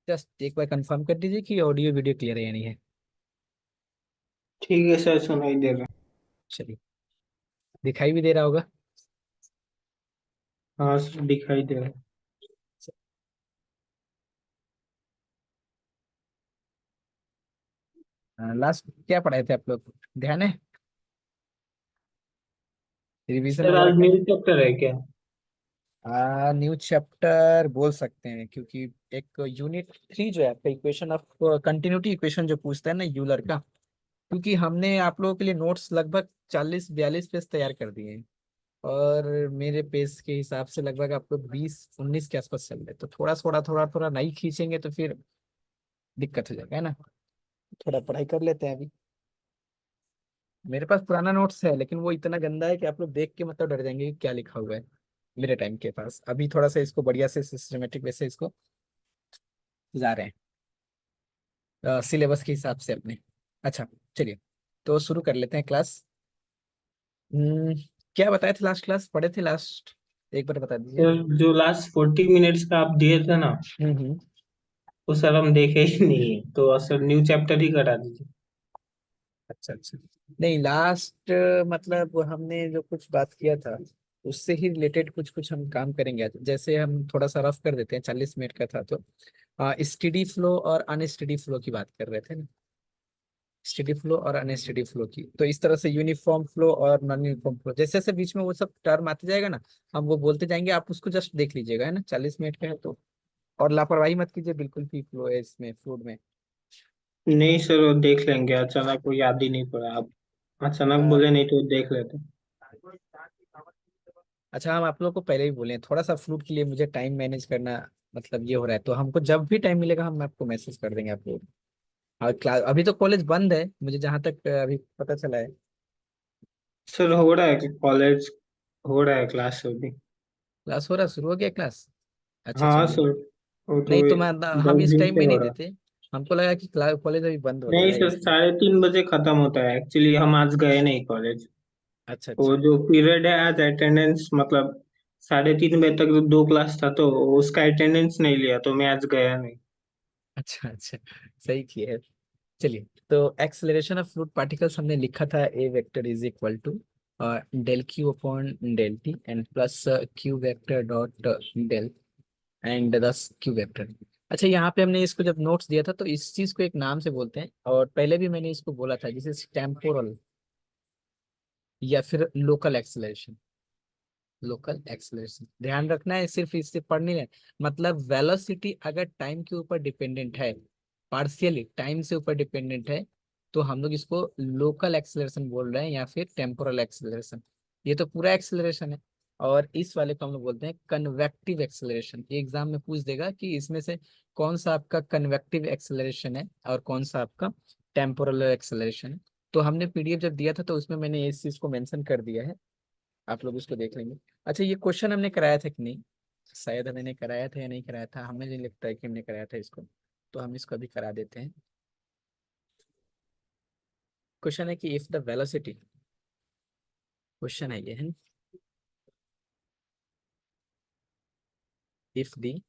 Just एक बार confirm कर दीजिए कि ऑडियो वीडियो क्लियर है या नहीं है। ठीक है सर, सुनाई दे रहा चलिए, दिखाई भी दे रहा होगा। है। हाँ सर, दिखाई दे रहा है। लास्ट क्या पढ़ाए थे आप लोग, ध्यान है? रिवीजन सर वगैरह आज कर न्यू लिए? चैप्टर है क्या? न्यू चैप्टर बोल सकते हैं, क्योंकि एक यूनिट 3 जो है आपका इक्वेशन ऑफ कंटिन्यूटी इक्वेशन जो पूछता है ना यूलर का। क्योंकि हमने आप लोगों के लिए नोट्स लगभग 40-42 पेज तैयार कर दिए हैं। और मेरे पेज के हिसाब से लगभग आपको 20-19 के आसपास चल रहे, तो थोड़ा थोड़ा थोड़ा थोड़ा नहीं खींचेंगे तो फिर दिक्कत हो जाएगा, है ना। थोड़ा पढ़ाई कर लेते हैं अभी। मेरे पास पुराना नोट्स है, लेकिन वो इतना गंदा है कि आप लोग देख के मतलब डर जाएंगे कि क्या लिखा हुआ है। मेरे टाइम के पास अभी थोड़ा सा इसको बढ़िया से सिस्टमेटिक वैसे इसको जा रहे हैं सिलेबस के हिसाब से अपने। अच्छा, चलिए, तो शुरू कर लेते हैं क्लास। हम्म, क्या बताए थे, लास्ट क्लास पढ़े थे लास्ट, एक बार बता दीजिए। सर जो लास्ट 40 मिनट्स का आप दिए थे ना, हम्म। वो सर हम देखे ही नहीं है, तो सर न्यू चैप्टर ही करा दीजिए। अच्छा अच्छा। नहीं, लास्ट मतलब हमने जो कुछ बात किया था उससे ही रिलेटेड कुछ कुछ हम काम करेंगे आज। जैसे हम थोड़ा सा रफ कर देते हैं, 40 मिनट का था तो स्टेडी फ्लो और अनस्टेडी फ्लो की बात कर रहे थे ना। स्टेडी फ्लो और अनस्टेडी फ्लो की, तो इस तरह से यूनिफॉर्म फ्लो और नॉन यूनिफॉर्म फ्लो, जैसे जैसे बीच में वो सब टर्म आते जाएगा ना, हम वो बोलते जाएंगे, आप उसको जस्ट देख लीजिएगा, है ना, 40 मिनट का है तो। और लापरवाही मत कीजिए बिल्कुल भी, फ्लो है इसमें, फ्लूड में। नहीं सर, वो देख लेंगे, अचानक को याद ही नहीं पड़ा। आप अचानक अ, बोले नहीं तो देख लेते। अच्छा, हम आप लोग को पहले ही बोले हैं, थोड़ा सा फ्लूड के लिए मुझे टाइम मैनेज करना मतलब ये हो रहा है, तो हमको जब भी टाइम मिलेगा हम आपको मैसेज कर देंगे आप लोग। और क्लास अभी तो कॉलेज बंद है, मुझे जहाँ तक अभी पता चला है। सर हो रहा है कि कॉलेज, हो रहा है क्लास अभी। क्लास हो रहा, शुरू हो गया क्लास? अच्छा, हाँ चलिए। सर, वो तो नहीं तो मैं, हम 10 इस दिन टाइम से में हो नहीं रहा है। देते। हमको लगा कि क्लास कॉलेज अभी बंद नहीं वगैरह है सर, इसलिए। 3:30 बजे खत्म होता है एक्चुअली, हम आज गए नहीं कॉलेज। अच्छा वो अच्छा। जो पीरियड है आज अटेंडेंस मतलब 3:30 बजे तक जो 2 क्लास था, तो उसका अटेंडेंस नहीं लिया, तो मैं आज गया नहीं। अच्छा अच्छा, सही किया है। चलिए, तो एक्सेलरेशन ऑफ फ्लूइड पार्टिकल्स हमने लिखा था, A vector is equal to del Q upon del T and plus Q vector dot del and दस क्यू वेक्टर। अच्छा, यहाँ पे हमने इसको जब नोट्स दिया था तो इस चीज को एक नाम से बोलते हैं, और पहले भी मैंने इसको बोला था, जिसे टेम्पोरल या फिर लोकल एक्सेलरेशन। लोकल एक्सेलरेशन ध्यान रखना है, सिर्फ इससे पढ़ नहीं है। मतलब वेलोसिटी अगर टाइम के ऊपर डिपेंडेंट है, पार्शियली टाइम से ऊपर डिपेंडेंट है, तो हम लोग इसको लोकल एक्सेलरेशन बोल रहे हैं या फिर टेम्पोरल एक्सेलरेशन। ये तो पूरा एक्सेलरेशन है। और इस वाले को हम लोग बोलते हैं कन्वेक्टिव एक्सेलरेशन। एग्जाम में पूछ देगा कि इसमें से कौन सा आपका कन्वेक्टिव एक्सेलरेशन है और कौन सा आपका टेम्पोरल एक्सेलरेशन है। तो हमने पीडीएफ जब दिया था तो उसमें मैंने इस चीज को मेंशन कर दिया है, आप लोग उसको देख लेंगे। अच्छा, ये क्वेश्चन हमने कराया था कि नहीं? शायद हमने कराया था या नहीं कराया था, हमें नहीं लगता है कि हमने कराया था इसको। तो हम इसको अभी करा देते हैं। क्वेश्चन है कि इफ द वेलोसिटी, क्वेश्चन है ये है, इफ द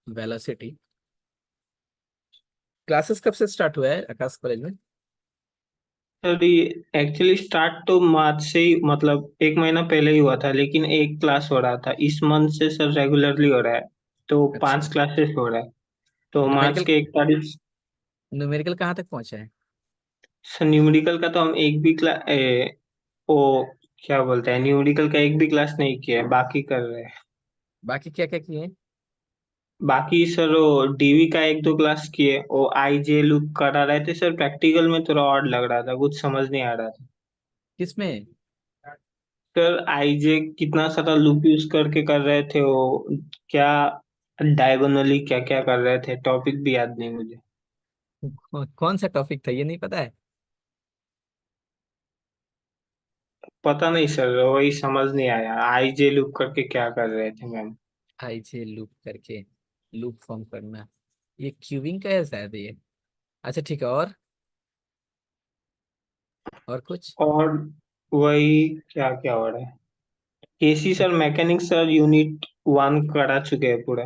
वेलोसिटी। क्लासेस कब से स्टार्ट हुआ है आकाश कॉलेज में? सर ये एक्चुअली स्टार्ट तो मार्च से ही, मतलब 1 महीना पहले ही हुआ था, लेकिन एक क्लास हो रहा था। इस मंथ से सर रेगुलरली हो रहा है, तो अच्छा, 5 क्लासेस हो रहा है। तो मार्च न्यूमेरिकल, के 1 तारीख। न्यूमेरिकल कहाँ तक पहुंचा है? सर न्यूमेरिकल का तो हम एक भी क्लास, वो क्या बोलते हैं, न्यूमेरिकल का एक भी क्लास नहीं किया है, बाकी कर रहे हैं। बाकी क्या क्या किए हैं? बाकी सर वो डीवी का 1-2 क्लास किए, वो आई जे लूप करा रहे थे सर। प्रैक्टिकल में थोड़ा ऑड लग रहा था, कुछ समझ नहीं आ रहा था। किसमें? सर आई जे कितना सारा लूप यूज करके कर रहे थे वो, क्या डायगोनली क्या क्या कर रहे थे, टॉपिक भी याद नहीं मुझे। कौन सा टॉपिक था ये नहीं पता है? पता नहीं सर, वही समझ नहीं आया, आई जे लूप करके क्या कर रहे थे मैम। आई जे लूप करके लूप फॉर्म करना, ये क्यूबिंग का है शायद ये। अच्छा ठीक है, और कुछ? और वही क्या क्या हो रहा है। केसी सर मैकेनिक्स सर यूनिट 1 करा चुके हैं पूरा।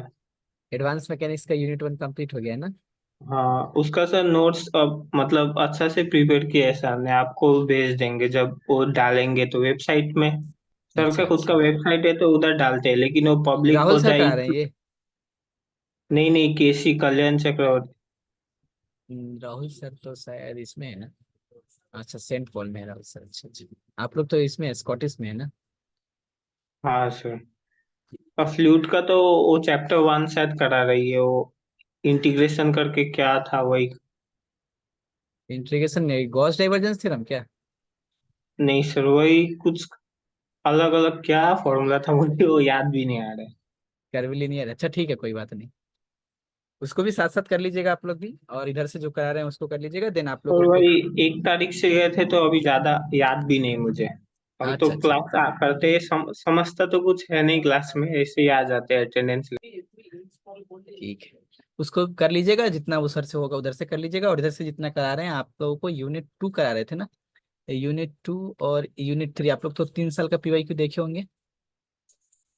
एडवांस मैकेनिक्स का यूनिट 1 कंप्लीट हो गया है ना? हाँ, उसका सर नोट्स अब मतलब अच्छा से प्रिपेयर किया है सर ने, आपको भेज देंगे जब वो डालेंगे तो वेबसाइट में। सर अच्छा का खुद का अच्छा। वेबसाइट है तो उधर डालते हैं, लेकिन वो पब्लिक राहुल हो सर करा रहे हैं जाएगी। ये? नहीं नहीं, केसी कल्याण चक्रवर्ती। राहुल सर तो शायद इसमें है ना। अच्छा, सेंट पॉल में है राहुल सर। अच्छा अच्छा। आप लोग तो इसमें स्कॉटिश में है ना? हाँ सर। और फ्लूट का तो वो चैप्टर 1 शायद करा रही है वो, इंटीग्रेशन करके क्या था वही। इंटीग्रेशन नहीं, गॉस डाइवर्जेंस थ्योरम क्या? नहीं सर, वही कुछ अलग अलग क्या फॉर्मूला था, मुझे वो याद भी नहीं आ रहा है। कर्विलिनियर। अच्छा ठीक है, कोई बात नहीं। उसको भी साथ साथ कर लीजिएगा आप लोग भी, और इधर से जो करा रहे हैं उसको कर लीजिएगा, देन आप लोग और को वही 1 तारीख से गए थे तो अभी ज्यादा याद भी नहीं मुझे। हम तो अच्छा अच्छा। क्लास करते हैं, समझता तो कुछ है नहीं क्लास में, ऐसे ही आ जाते हैं अटेंडेंस। ठीक है, उसको कर लीजिएगा, जितना उधर से होगा उधर से कर लीजिएगा, और इधर से जितना करा रहे हैं आप लोगों को, यूनिट 2 करा रहे थे ना? यूनिट 2 और यूनिट 3 आप लोग तो 3 साल का पीवाईक्यू देखे होंगे।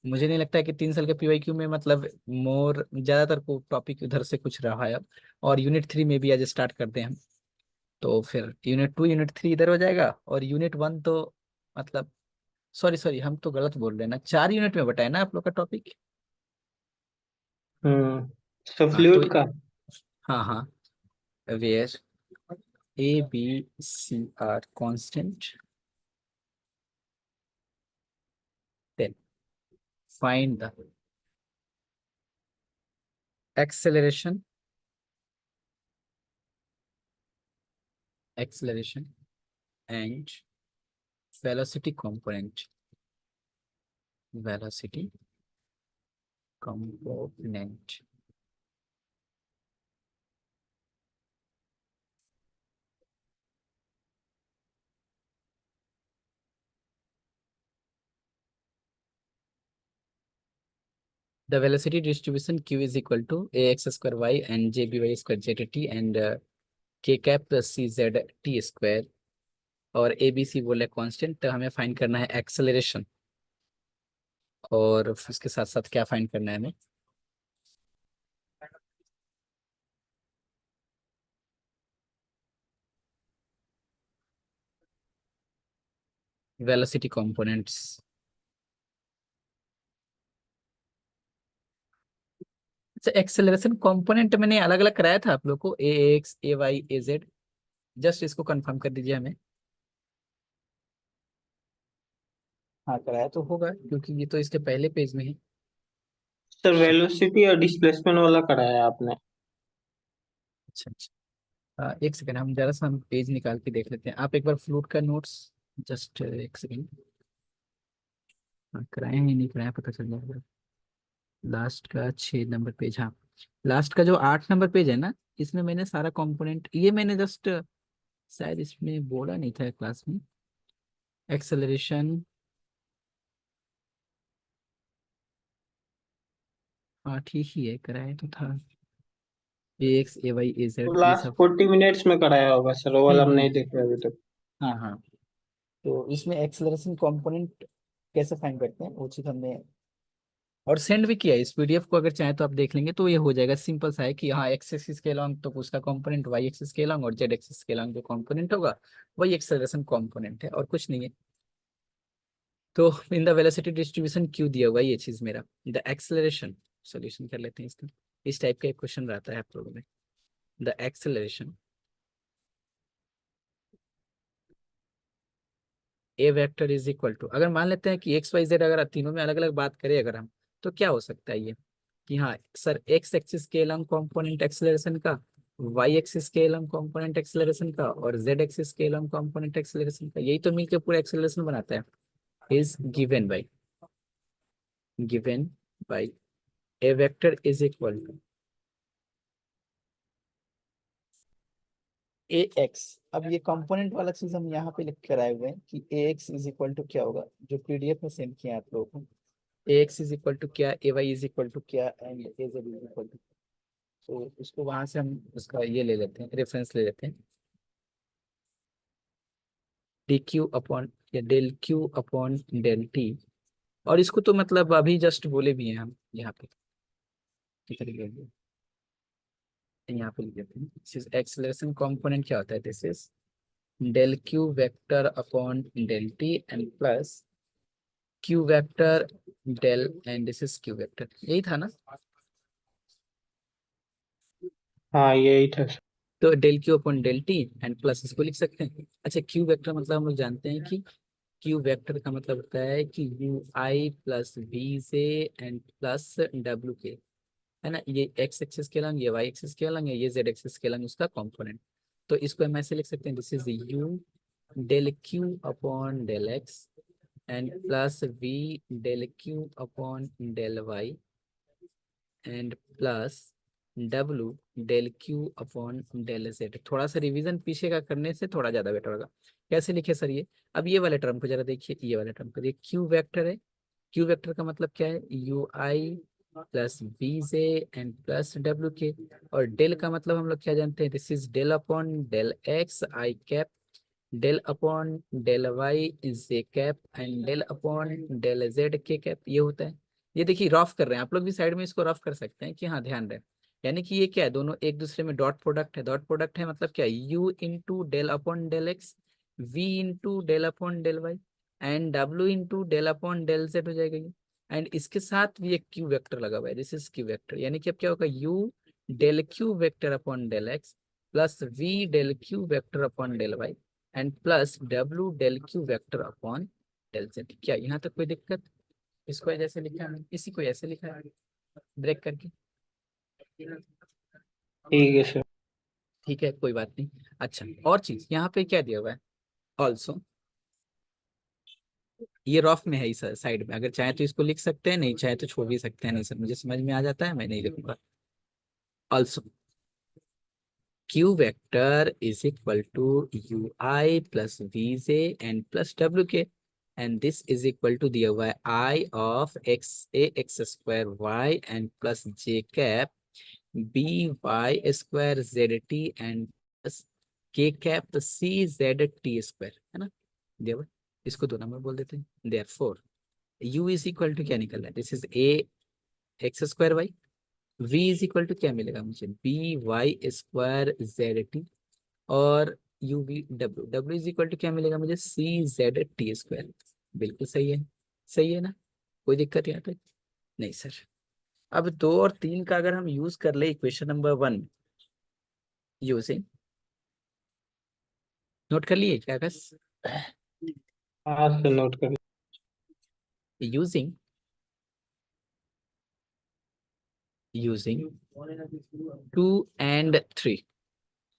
मुझे नहीं लगता है कि 3 साल के पीवाईक्यू में मतलब मोर ज्यादातर को टॉपिक उधर से कुछ रहा है अब। और यूनिट 3 में भी आज स्टार्ट करते हैं हम। तो फिर यूनिट 2 यूनिट 3 इधर हो जाएगा, और यूनिट 1 तो मतलब, सॉरी सॉरी, हम तो गलत बोल रहे हैं ना, 4 यूनिट में बटा है ना आप लोग का टॉपिक। हम्म। तो हाँ तो, फ्लूइड का। हाँ हाँ, where A B C are constant, then find the acceleration, acceleration and velocity component, velocity component. The velocity distribution q is equal to ax square y and jby square zt and k cap plus cz t square, और A B C बोले constant, तो हमें find करना है acceleration, और उसके साथ साथ क्या फाइंड करना है हमें? Velocity components. अच्छा, एक्सेलरेशन कंपोनेंट मैंने अलग अलग कराया था आप लोग को, a x a y a Z. Just इसको कंफर्म कर दीजिए हमें। हाँ कराया तो होगा, क्योंकि ये तो इसके पहले पेज में है। सर वेलोसिटी और डिस्प्लेसमेंट वाला कराया आपने? अच्छा अच्छा। एक सेकंड, हम जरा सा हम पेज निकाल के देख लेते हैं, आप एक बार फ्लूट का नोट्स, जस्ट एक सेकंड। हाँ कराए हैं नहीं कराया पता चल जाएगा। लास्ट का 6 नंबर पेज, हाँ। लास्ट का जो 8 नंबर पेज है ना, इसमें मैंने सारा कंपोनेंट, ये मैंने जस्ट शायद इसमें बोला नहीं था क्लास में। एक्सेलरेशन, हाँ ठीक ही है, कराया तो था। ए एक्स ए वाई ए तो जेड ये लास्ट सब। 40 मिनट्स में कराया होगा सर, वो वाला हम हम्म। नहीं देख रहे अभी तक। हाँ हाँ। तो इसमें एक्सेलरेशन कंपोनेंट कैसे फाइंड करते हैं वो चीज़ हमने और सेंड भी किया है इस पीडीएफ को, अगर चाहे तो आप देख लेंगे, तो ये हो जाएगा। सिंपल सा है कि हाँ, एक्स एक्सिस के अलॉन्ग तो उसका कंपोनेंट वाई एक्सिस के अलॉन्ग, और जेड एक्सिस के अलॉन्ग जो कंपोनेंट होगा वही एक्सेलरेशन कंपोनेंट है, और कुछ नहीं है। तो in the velocity distribution Q दिया हुआ है, ये चीज मेरा द एक्सेलरेशन। सॉल्यूशन कर लेते हैं इसका। इस टाइप का एक क्वेश्चन रहता है आप लोगों में। The acceleration a vector is equal to, अगर मान लेते हैं कि एक्स वाई जेड, अगर तीनों में अलग अलग बात करें अगर हम, तो क्या हो सकता है ये कि हाँ सर, एक्स एक्सिस के अलॉन्ग कंपोनेंट एक्सेलरेशन का, वाई एक्सिस के अलॉन्ग कंपोनेंट एक्सेलरेशन का, और जेड एक्सिस के अलॉन्ग कंपोनेंट एक्सेलरेशन का, यही तो मिलकर पूरा एक्सेलरेशन बनाता है। Is given by a vector is equal to a x. अब ये कंपोनेंट वाला चीज हम यहाँ पे लिख कर आए हुए हैं कि ए एक्स इज इक्वल टू क्या होगा, जो पीडीएफ में सेंड किया है आप लोगों को। A x is equal to क्या, a y is equal to क्या, and A Z is equal to. तो उसको वहां से हम उसका ये ले लेते हैं, रेफरेंस ले लेते हैं। डी क्यू अपॉन, या del Q upon del t. और इसको तो मतलब अभी जस्ट बोले भी हैं हम यहाँ पे। किधर लिख दिया? यहाँ पे लिख देते हैं। दिस इज एक्सेलरेशन कंपोनेंट क्या होता है? This is del q vector upon del t and plus q vector del and this is q vector, यही था ना? हाँ यही था। तो del q upon del t and plus इसको लिख सकते हैं। अच्छा, q वेक्टर मतलब हम लोग जानते हैं कि q वेक्टर का मतलब होता है कि u i plus v j and plus डब्ल्यू के, है ना? ये एक्स एक्सिस के अलग, ये वाई एक्सिस के अलग है, ये जेड एक्सिस के अलग उसका कंपोनेंट। तो इसको हम ऐसे लिख सकते हैं, this is u del Q upon del x and plus v del Q upon del Y and plus डब्लू del Q upon del z. थोड़ा सा रिवीजन पीछे का करने से थोड़ा ज्यादा बेटर होगा। कैसे लिखे सर ये? अब ये वाले टर्म को जरा देखिए, ये वाले टर्म को देखिए, क्यू वेक्टर है। क्यू वेक्टर का मतलब क्या है? U i plus v j and plus डब्ल्यू के। और डेल का मतलब हम लोग क्या जानते हैं? This is del upon del x i cap, del upon del y j cap and del upon del z के कैप, ये होता है। ये देखिए रफ कर रहे हैं आप लोग भी, साइड में इसको रफ कर सकते हैं कि हाँ ध्यान रहे। यानी कि ये क्या है? दोनों एक दूसरे में डॉट प्रोडक्ट है। डॉट प्रोडक्ट है मतलब क्या? U into del upon del x, v into del upon del Y and डब्ल्यू into del upon del z हो जाएगा ये। एंड इसके साथ भी एक क्यू वेक्टर लगा हुआ है, दिस इज क्यू वेक्टर। यानी कि अब क्या होगा? U del q vector upon del x plus v del q vector upon del Y and plus डब्ल्यू del q vector upon del z. क्या यहाँ तक कोई दिक्कत? इसको जैसे लिखा है, इसी को ऐसे लिखा है ब्रेक करके। ठीक है सर। ठीक है, कोई बात नहीं। अच्छा, और चीज यहाँ पे क्या दिया हुआ है? ऑल्सो, ये रफ में है इस साइड में, अगर चाहे तो इसको लिख सकते हैं, नहीं चाहे तो छोड़ भी सकते हैं। नहीं सर मुझे समझ में आ जाता है, मैं नहीं लिखूंगा। Also q vector is equal to ui plus vj and plus wk, and this is equal to the I of x a x square y and plus j cap b y square zt and plus k cap c z t square, है ना? दिया हुआ है। इसको दो number बोल देते हैं। therefore u is equal to क्या निकल रहा है? This is a x square y, v is equal to क्या मिलेगा मुझे? B Y square Z T, और U we W, W is equal to क्या मिलेगा मुझे? C Z T square. बिल्कुल सही है। सही है ना? कोई दिक्कत यहाँ पे? नहीं सर। अब 2 और 3 का अगर हम यूज कर ले इक्वेशन नंबर 1 यूजिंग, नोट कर लिए क्या बस? हाँ सर नोट कर। Using using 2 and 3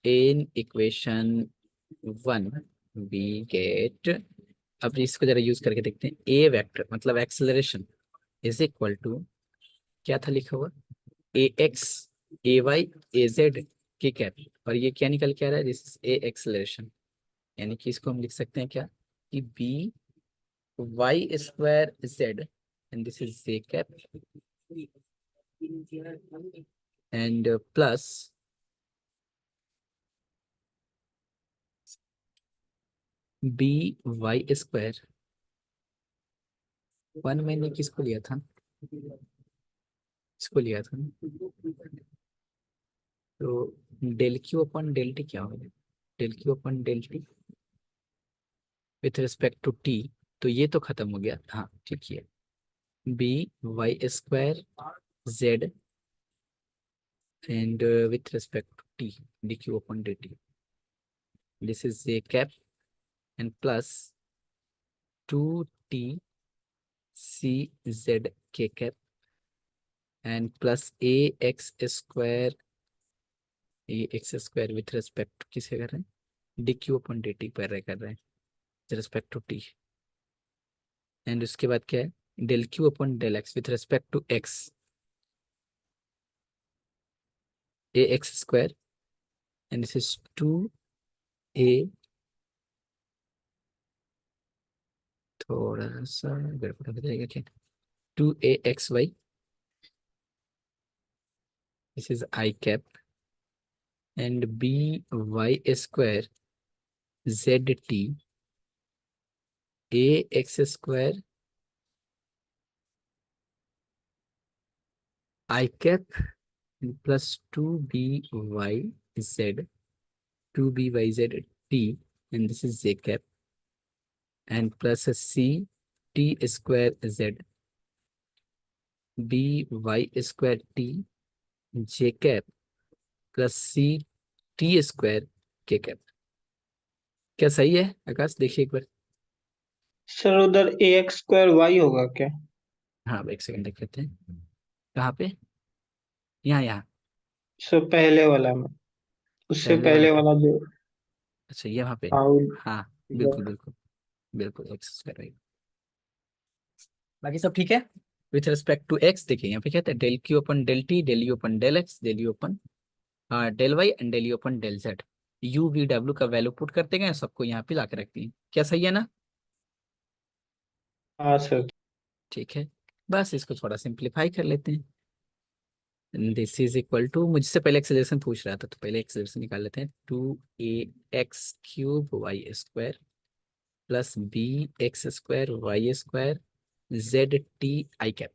in equation 1 we get, अब इसको जरा यूज करके देखते हैं। ए वेक्टर मतलब एक्सेलरेशन इज इक्वल टू, क्या था लिखा हुआ? A x a y a z के कैप, और ये क्या निकल के आ रहा है? This is a acceleration. यानी कि इसको हम लिख सकते हैं क्या? कि b Y square Z and this is j cap and plus b Y square. 1 मैंने किसको लिया था? इसको लिया था ना? तो del Q upon del T क्या होगा? Del Q upon del T with respect to T, तो ये तो खत्म हो गया। हाँ ठीक है। B Y square Z and with respect to T D Q upon D T, this is A cap and plus 2t C Z के cap and plus A x square with respect किसे कर रहे हैं? D Q upon D T पर कर रहे हैं respect to T. And उसके बाद क्या है? Del Q upon del x with respect to x, a x square and this is 2a, थोड़ा सा गड़बड़ हो जाएगा क्या? 2axy, this is i cap and b Y square Z t a x square i cap plus 2BYZ, 2BYZ and this is J cap, and plus a C T square Z, BY square T J cap plus C T square K cap। क्या सही है आकाश? देखिए एक बार। Sir उधर ax² y होगा क्या? हाँ अब एक सेकंड देख लेते हैं। कहाँ पे? यहाँ यहाँ। सर पहले वाला में, उससे पहले वाला पहले पे? वाला जो। अच्छा ये वहाँ पे। हाँ हाँ बिल्कुल इधर। बिल्कुल। बिल्कुल एक्स स्क्वायर वाई। बाकी सब ठीक है। विथ रिस्पेक्ट टू एक्स देखिए यहाँ पे क्या है, del q upon del t, del u upon del x, del u upon del Y and del u upon del z. U we डब्ल्यू का वैल्यू पुट करते गए, सबको यहाँ पे ला के रखती है। क्या सही है ना? हाँ सर। ठीक है। बस इसको थोड़ा सिंप्लीफाई कर लेते हैं। दिस इज इक्वल टू, मुझसे पहले एक्सेलरेशन पूछ रहा था तो पहले एक्सेलरेशन निकाल लेते हैं। 2ax³ y² plus bx² y² ZT i cap.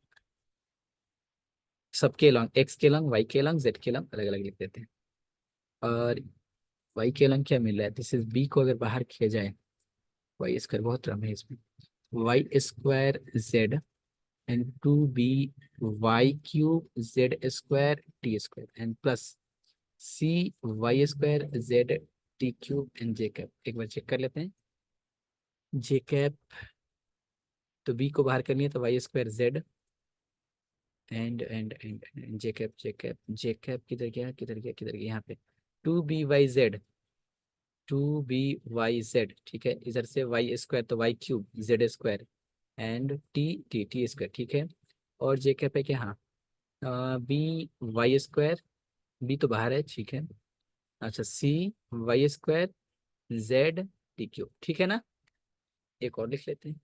सबके लॉन्ग, एक्स के लॉन्ग, वाई के लॉन्ग, जेड के लॉन्ग अलग अलग लिख देते हैं। और वाई के लॉन्ग क्या मिल रहा है? दिस इज बी को अगर बाहर किया जाए, वाई स्क्वायर बहुत रम है इसमें, y² z and 2by³ z² t² and plus cy² z t³ and J cap. एक बार चेक कर लेते हैं। जे कैप, तो बी को बाहर करनी है तो y² z and J cap किधर गया किधर गया किधर गया? यहाँ पे 2by z ठीक है। इधर से y² तो y³ z² and T square ठीक है। और जे कैप है क्या? हाँ बी y², बी तो बाहर है ठीक है। अच्छा cy² z t³ ठीक है ना? एक और लिख लेते हैं।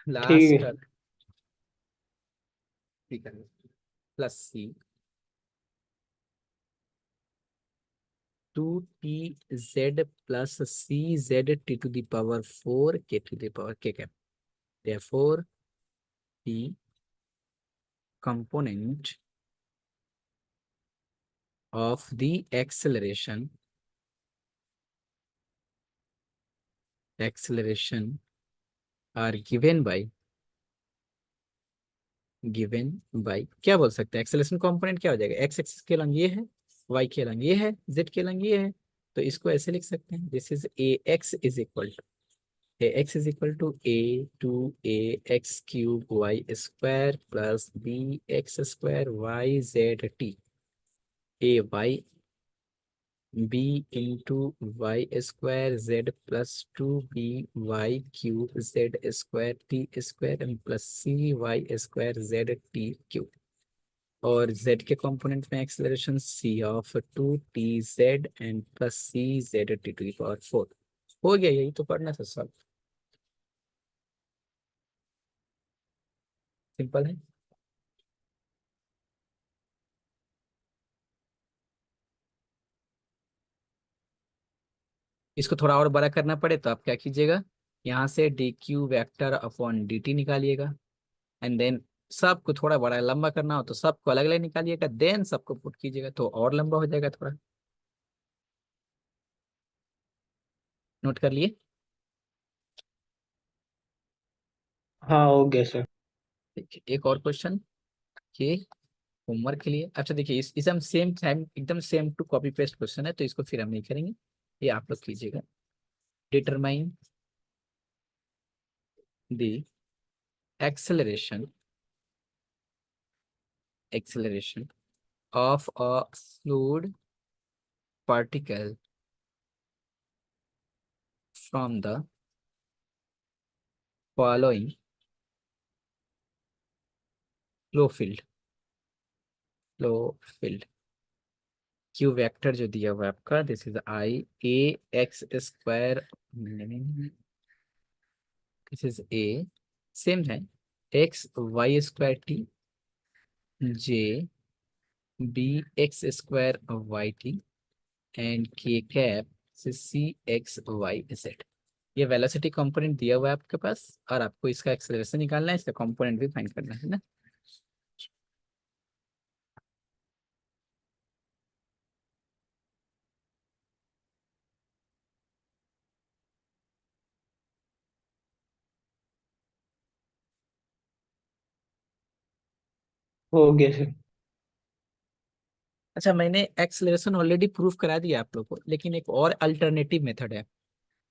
ठीक लास्ट है। ठीक है, plus c 2tz plus CZ t⁴ k कैप। Therefore, the component of the acceleration are given by क्या बोल सकते हैं? एक्सेलरेशन कंपोनेंट क्या हो जाएगा? एक्स एक्सिस के लंग ये है, वाई के लंग ये है, जेड के लंग ये है। तो इसको ऐसे लिख सकते हैं, this is a x is equal to a x = a2ax³ y² plus bx² y z t, b into y² z plus 2by³ z² and plus cy² z t³ और z के कंपोनेंट में acceleration c/2tz and plus CZ t⁴ हो गया। यही तो पढ़ना था सब, सिंपल है। इसको थोड़ा और बड़ा करना पड़े तो आप क्या कीजिएगा, यहाँ से dq/dt निकालिएगा एंड देन सबको थोड़ा बड़ा लंबा करना हो तो सबको अलग अलग निकालिएगा, देन सबको पुट कीजिएगा तो और लंबा हो जाएगा थोड़ा। नोट कर लिए? हाँ हो गया सर। देखिए एक और क्वेश्चन ये होमवर्क के लिए। अच्छा देखिए इसे हम सेम टाइम एकदम same to copy paste question है तो इसको फिर हम नहीं करेंगे, ये आप लोग कीजिएगा। Determine the acceleration of a fluid particle from the following flow field। Q vector जो दिया हुआ है आपका, this is I A x², this is A same है, x y² t J bx² y t and k cap से CX y z। ये velocity component दिया हुआ है आपके पास, और आपको इसका एक्सेलरेशन निकालना है, इसका कंपोनेंट भी फाइंड करना है ना। हो गया सर। अच्छा, मैंने एक्सेलरेशन ऑलरेडी प्रूफ करा दिया आप लोगों को, लेकिन एक और अल्टरनेटिव मेथड है।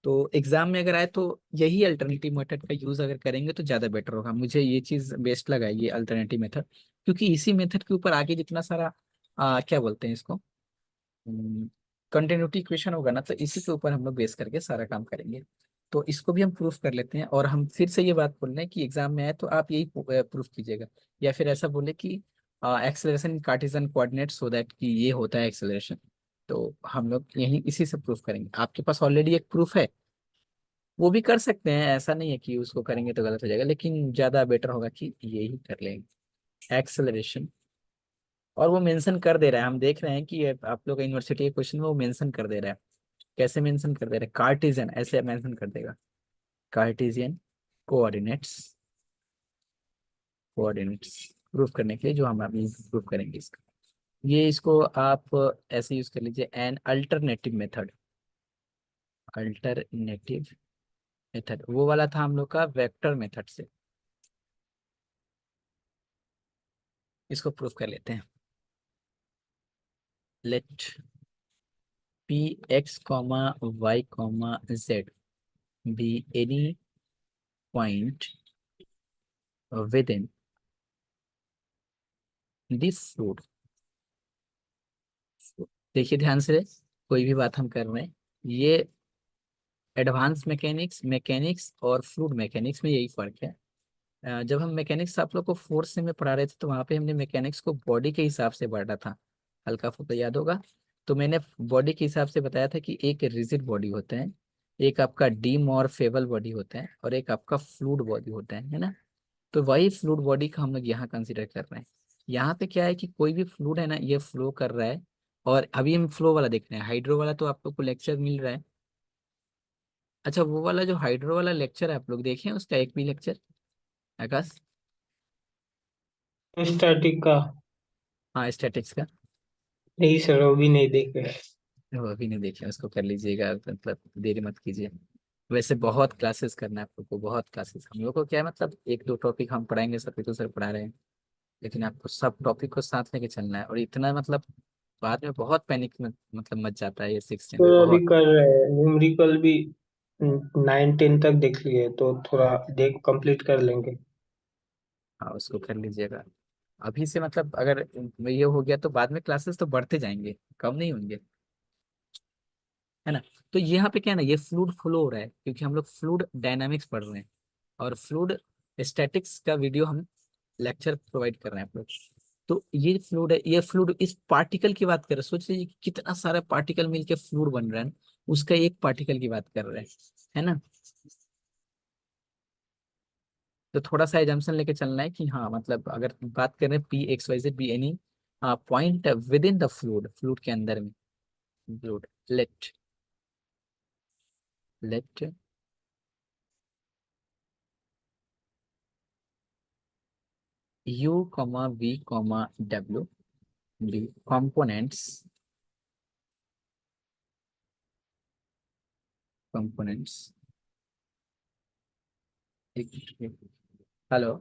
तो एग्जाम में अगर आए तो यही अल्टरनेटिव मेथड का यूज अगर करेंगे तो ज्यादा बेटर होगा, मुझे ये चीज बेस्ट लगा ये अल्टरनेटिव मेथड। क्योंकि इसी मेथड के ऊपर आगे जितना सारा क्या बोलते हैं इसको, कंटिन्यूटी इक्वेशन होगा ना, तो इसी के ऊपर हम लोग बेस करके सारा काम करेंगे। तो इसको भी हम प्रूफ कर लेते हैं, और हम फिर से ये बात बोल रहे हैं कि एग्जाम में आए तो आप यही प्रूफ कीजिएगा, या फिर ऐसा बोले कि acceleration Cartesian coordinate, so that कि ये होता है एक्सेलरेशन। तो हम लोग यही इसी से प्रूफ करेंगे, आपके पास ऑलरेडी एक प्रूफ है, वो भी कर सकते हैं, ऐसा नहीं है कि उसको करेंगे तो गलत हो जाएगा, लेकिन ज्यादा बेटर होगा कि यही कर लेंगे एक्सेलरेशन। और वो मेंशन कर दे रहा है, हम देख रहे हैं कि ये आप लोग का यूनिवर्सिटी के क्वेश्चन में वो मेंशन कर दे रहा है। कैसे मेंशन कर दे रहा है, कार्टेशियन ऐसे मेंशन कर देगा, कार्टेशियन कोऑर्डिनेट्स, कोऑर्डिनेट्स प्रूफ करने के लिए, जो हम अभी प्रूफ करेंगे इसका। ये इसको आप ऐसे यूज कर लीजिए, an alternative method, alternative method वो वाला था हम लोग का वेक्टर मेथड से। इसको प्रूफ कर लेते हैं। Let p x comma Y comma z be any point within this fluid. देखिए ध्यान से, कोई भी बात हम कर रहे हैं, ये एडवांस मैकेनिक्स, मैकेनिक्स और फ्लूइड मैकेनिक्स में यही फर्क है। जब हम मैकेनिक्स आप लोग को फोर्थ से में पढ़ा रहे थे, तो वहाँ पे हमने मैकेनिक्स को बॉडी के हिसाब से पढ़ा था, हल्का फुल्का याद होगा। तो मैंने बॉडी के हिसाब से बताया था कि एक रिजिड बॉडी होते हैं, एक आपका डीमॉर्फेबल बॉडी होता है, और एक आपका फ्लूइड बॉडी होता है ना। तो वही फ्लूइड बॉडी का हम लोग यहाँ कंसिडर कर रहे हैं। यहाँ पे क्या है कि कोई भी फ्लूइड है ना, ये फ्लो कर रहा है, और अभी हम फ्लो वाला देख रहे हैं, हाइड्रो वाला तो आप लोग को लेक्चर मिल रहा है। अच्छा, वो वाला जो हाइड्रो वाला लेक्चर है, आप लोग देखें उसका एक भी लेक्चर, आकाश? स्टैटिक का? हाँ, स्टैटिक्स का। नहीं सर, अभी नहीं देखे। वो अभी नहीं देखे, उसको कर लीजिएगा, मतलब देरी मत कीजिए। वैसे बहुत क्लासेस करना है आप लोग को, बहुत क्लासेस। हम लोग को क्या है, मतलब एक दो टॉपिक हम पढ़ाएंगे, सर तो सर पढ़ा रहे हैं, लेकिन आपको सब टॉपिक को साथ लेके चलना है, और इतना मतलब बाद में बहुत पैनिक में मतलब मच जाता है ये 6 में तो अभी बहुत। कर रहे हैं न्यूमेरिकल भी, 9 10 तक देख लिए तो थोड़ा देख कंप्लीट कर लेंगे। हाँ, उसको कर लीजिएगा अभी से, मतलब अगर ये हो गया तो बाद में क्लासेस तो बढ़ते जाएंगे, कम नहीं होंगे, है ना। तो यहाँ पे क्या है ना, ये फ्लूइड फ्लो हो रहा है, क्योंकि हम लोग फ्लूइड डायनामिक्स पढ़ रहे हैं, और फ्लूइड स्टैटिक्स का वीडियो हम लेक्चर प्रोवाइड कर रहे हैं आप लोग। तो ये फ्लूइड है, ये फ्लूइड इस पार्टिकल की बात कर रहे हैं, सोच लीजिए कि कितना सारा पार्टिकल मिलके फ्लूइड बन रहा है, उसका एक पार्टिकल की बात कर रहे हैं, है ना। तो थोड़ा सा एजम्पशन लेके चलना है कि हाँ, मतलब अगर बात करें p x Y z be any point within the fluid, fluid के अंदर में, fluid, let let u comma v comma w be components hello.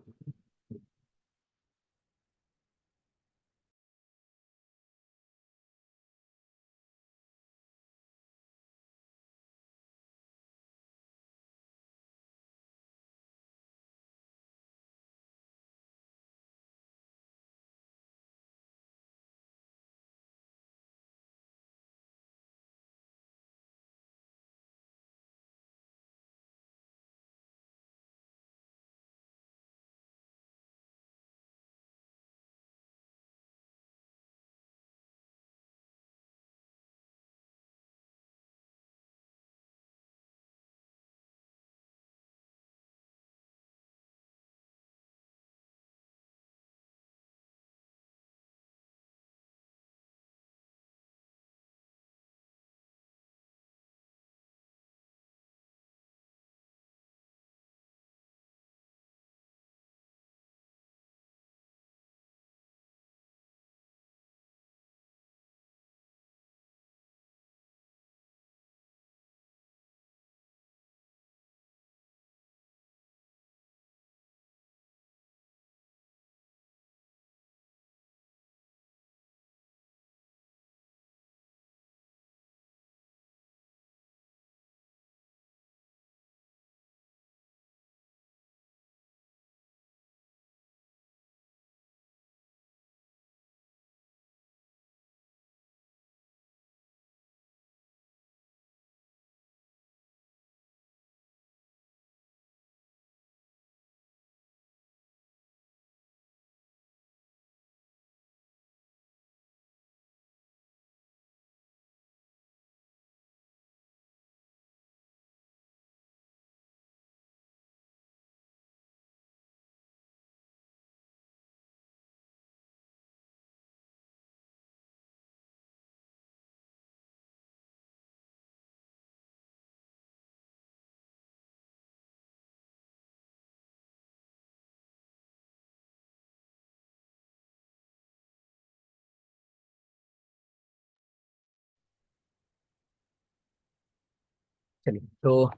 चलिए तो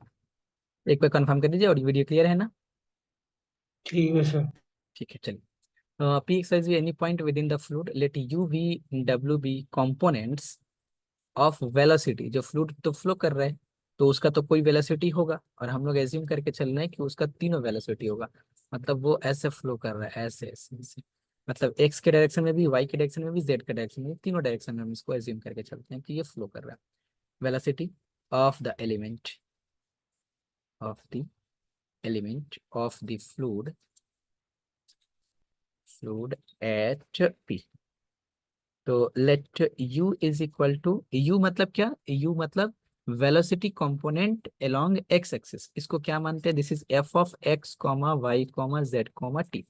एक बार कंफर्म कर दीजिए, और वीडियो क्लियर है ना? ठीक है सर। ठीक है चलिए। P exercise be any point within the fluid, let U V W be components of velocity। जो फ्लूइड तो फ्लो कर रहा है, तो उसका तो कोई वेलोसिटी होगा, और हम लोग एज्यूम करके चल रहे हैं कि उसका तीनों वेलोसिटी होगा। मतलब वो ऐसे फ्लो कर रहा है, ऐसे ऐसे ऐसे। मतलब एक्स के डायरेक्शन में भी, वाई के डायरेक्शन में भी, जेड के डायरेक्शन में भी, तीनों डायरेक्शन में हम इसको एज्यूम करके चलते हैं कि ये फ्लो कर रहा है। Velocity of the element, of the element of the fluid, fluid at P. तो let u is equal to, u मतलब क्या, u मतलब velocity component along X axis. इसको क्या मानते हैं? This is F of x comma Y comma Z comma T.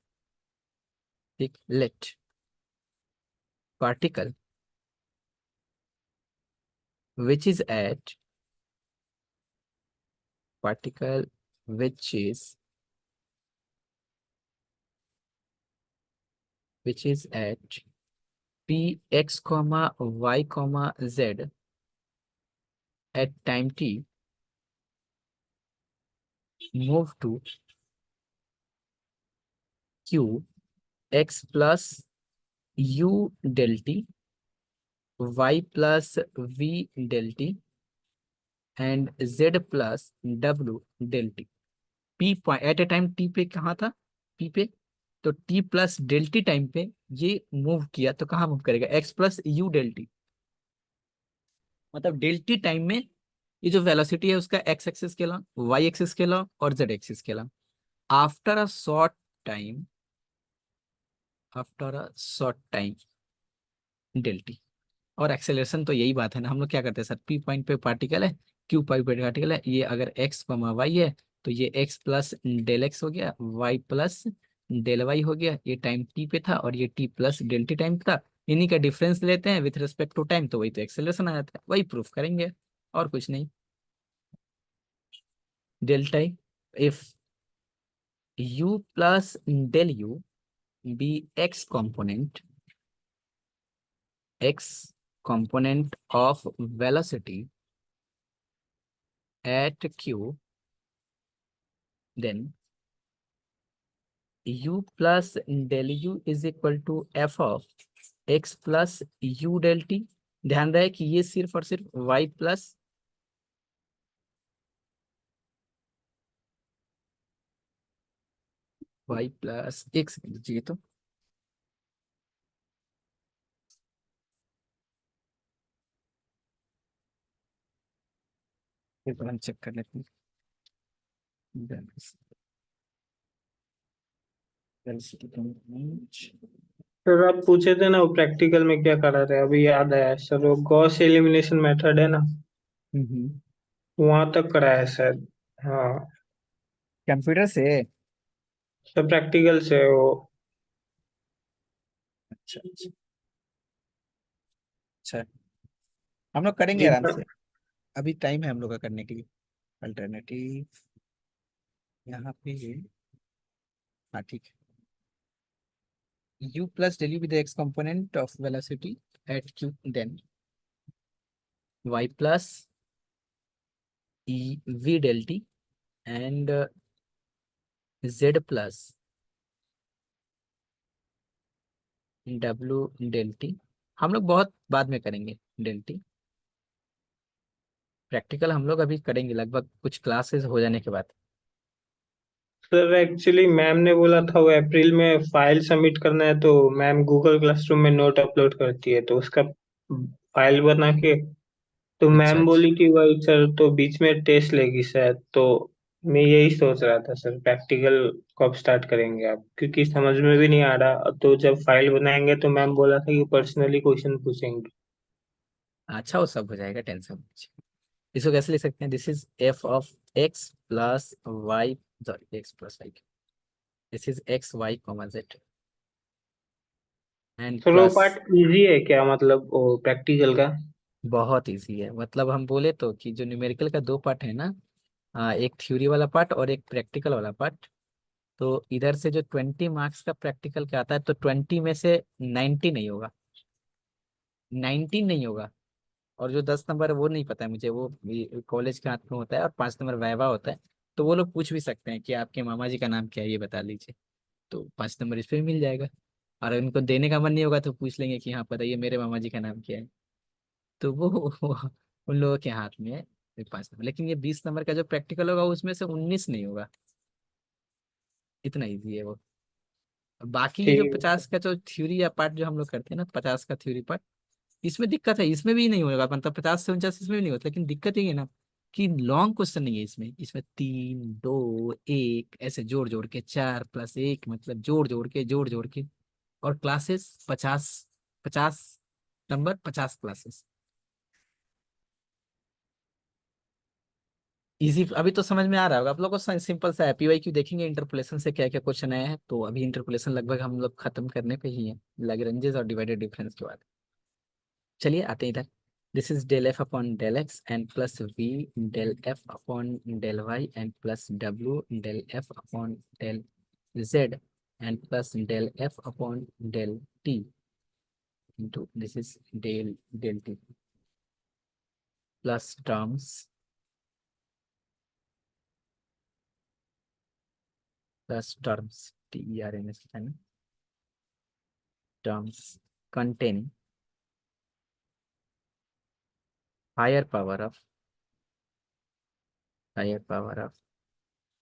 ठीक, let particle which is at, particle which is at p x comma y comma z at time t move to q x plus u del t y plus v del t and z plus w del t. P point at a time t पे कहाँ था? P पे। तो t plus del t time पे ये move किया, तो कहाँ मूव करेगा? X plus you del t. मतलब डेल टी टाइम में ये जो वेलोसिटी है उसका एक्स एक्सिस के अलॉन्ग, वाई एक्सिस के अलॉन्ग और जेड एक्सिस के along. After a short time, after a short time del t. और एक्सेलरेशन तो यही बात है ना, हम लोग क्या करते हैं सर, पी पॉइंट पे पार्टिकल है, क्यू पॉइंट पे पार्टिकल है, ये अगर एक्स कॉमा वाई है तो ये एक्स प्लस डेल एक्स हो गया, वाई प्लस डेल वाई हो गया। ये टाइम टी पे था और ये t plus del t time था। इन्हीं का डिफरेंस लेते हैं विथ रिस्पेक्ट टू टाइम, तो वही तो एक्सेलरेशन आ जाता है, वही प्रूफ करेंगे और कुछ नहीं। Delta if u plus del u be x component, x component of velocity at q, then u plus del u is equal to f of x plus u del t। ध्यान रहे कि ये सिर्फ और सिर्फ y प्लस x लीजिए तो ये तो हम चेक कर लेते हैं। Velocity component। सर आप पूछे थे ना वो प्रैक्टिकल में क्या करा रहे, अभी याद आया सर, वो गॉस एलिमिनेशन मेथड है ना, वहां तक कराया है शायद। हाँ कंप्यूटर से। सर, प्रैक्टिकल से वो। अच्छा अच्छा अच्छा, हम लोग करेंगे एक आराम बार। से, अभी टाइम है हम लोग का करने के लिए। अल्टरनेटिव यहाँ पे है। हाँ ठीक है। U plus del U be the x component of velocity at q, then y plus e v del t and z plus w del t। हम लोग बहुत बाद में करेंगे del t, प्रैक्टिकल हम लोग अभी करेंगे लगभग कुछ क्लासेस हो जाने के बाद। सर एक्चुअली मैम ने बोला था वो अप्रैल में फाइल सबमिट करना है, तो मैम गूगल क्लासरूम में नोट अपलोड करती है, तो उसका फाइल बना के, तो अच्छा मैम अच्छा बोली कि वही सर तो बीच में टेस्ट लेगी शायद, तो मैं यही सोच रहा था सर, प्रैक्टिकल कब स्टार्ट करेंगे आप, क्योंकि समझ में भी नहीं आ रहा, तो जब फाइल बनाएंगे तो मैम बोला था कि पर्सनली क्वेश्चन पूछेंगे। अच्छा, वो सब हो जाएगा, टेंशन मत लीजिए। इसको कैसे लिख सकते हैं? This is F of x plus y, sorry x plus y, this is x y comma z and sir वो प्लस। पार्ट इजी है क्या, मतलब वो प्रैक्टिकल का? बहुत इजी है, मतलब हम बोले तो कि जो न्यूमेरिकल का दो पार्ट है ना, एक थ्योरी वाला पार्ट और एक प्रैक्टिकल वाला पार्ट। तो इधर से जो 20 मार्क्स का प्रैक्टिकल का आता है, तो 20 में से 90 नहीं होगा, 19 नहीं होगा, और जो 10 नंबर है वो नहीं पता है मुझे, वो कॉलेज के हाथ में होता है, और 5 नंबर वाइवा होता है। तो वो लोग पूछ भी सकते हैं कि आपके मामा जी का नाम क्या है, ये बता लीजिए। तो 5 नंबर इस पे भी मिल जाएगा। और अगर उनको देने का मन नहीं होगा तो पूछ लेंगे कि हाँ बताइए मेरे मामा जी का नाम क्या है। तो वो उन लोगों के हाथ में है 5 नंबर। लेकिन ये 20 नंबर का जो प्रैक्टिकल होगा उसमें से 19 नहीं होगा। इतना ईजी है वो। बाकी ये जो ठीक 50 का जो थ्योरी या पार्ट जो हम लोग करते हैं ना, 50 का थ्योरी पार्ट, इसमें दिक्कत है, इसमें भी नहीं होगा, मतलब 50 से 49 इसमें भी नहीं होता। लेकिन दिक्कत ये है ना कि लॉन्ग क्वेश्चन नहीं है इसमें। इसमें 3 2 1 ऐसे जोड़ जोड़ के, 4+1 मतलब जोड़ जोड़ के। और क्लासेस 50 नंबर 50 क्लासेस। इजी अभी तो समझ में आ रहा होगा आप लोगों को। सिंपल सा है। पीवाईक्यू देखेंगे इंटरपोलेशन से क्या क्या क्वेश्चन आया है। तो अभी इंटरपोलेशन लगभग हम लोग खत्म करने पे ही है, लैग्रेंजेस और डिवाइडेड डिफरेंस के बाद। चलिए आते हैं इधर। This is del f upon del x and plus v del f upon del Y and plus डब्ल्यू del f upon del z and plus del f upon del t into this is del t plus terms t e r n s है ना, terms containing higher power of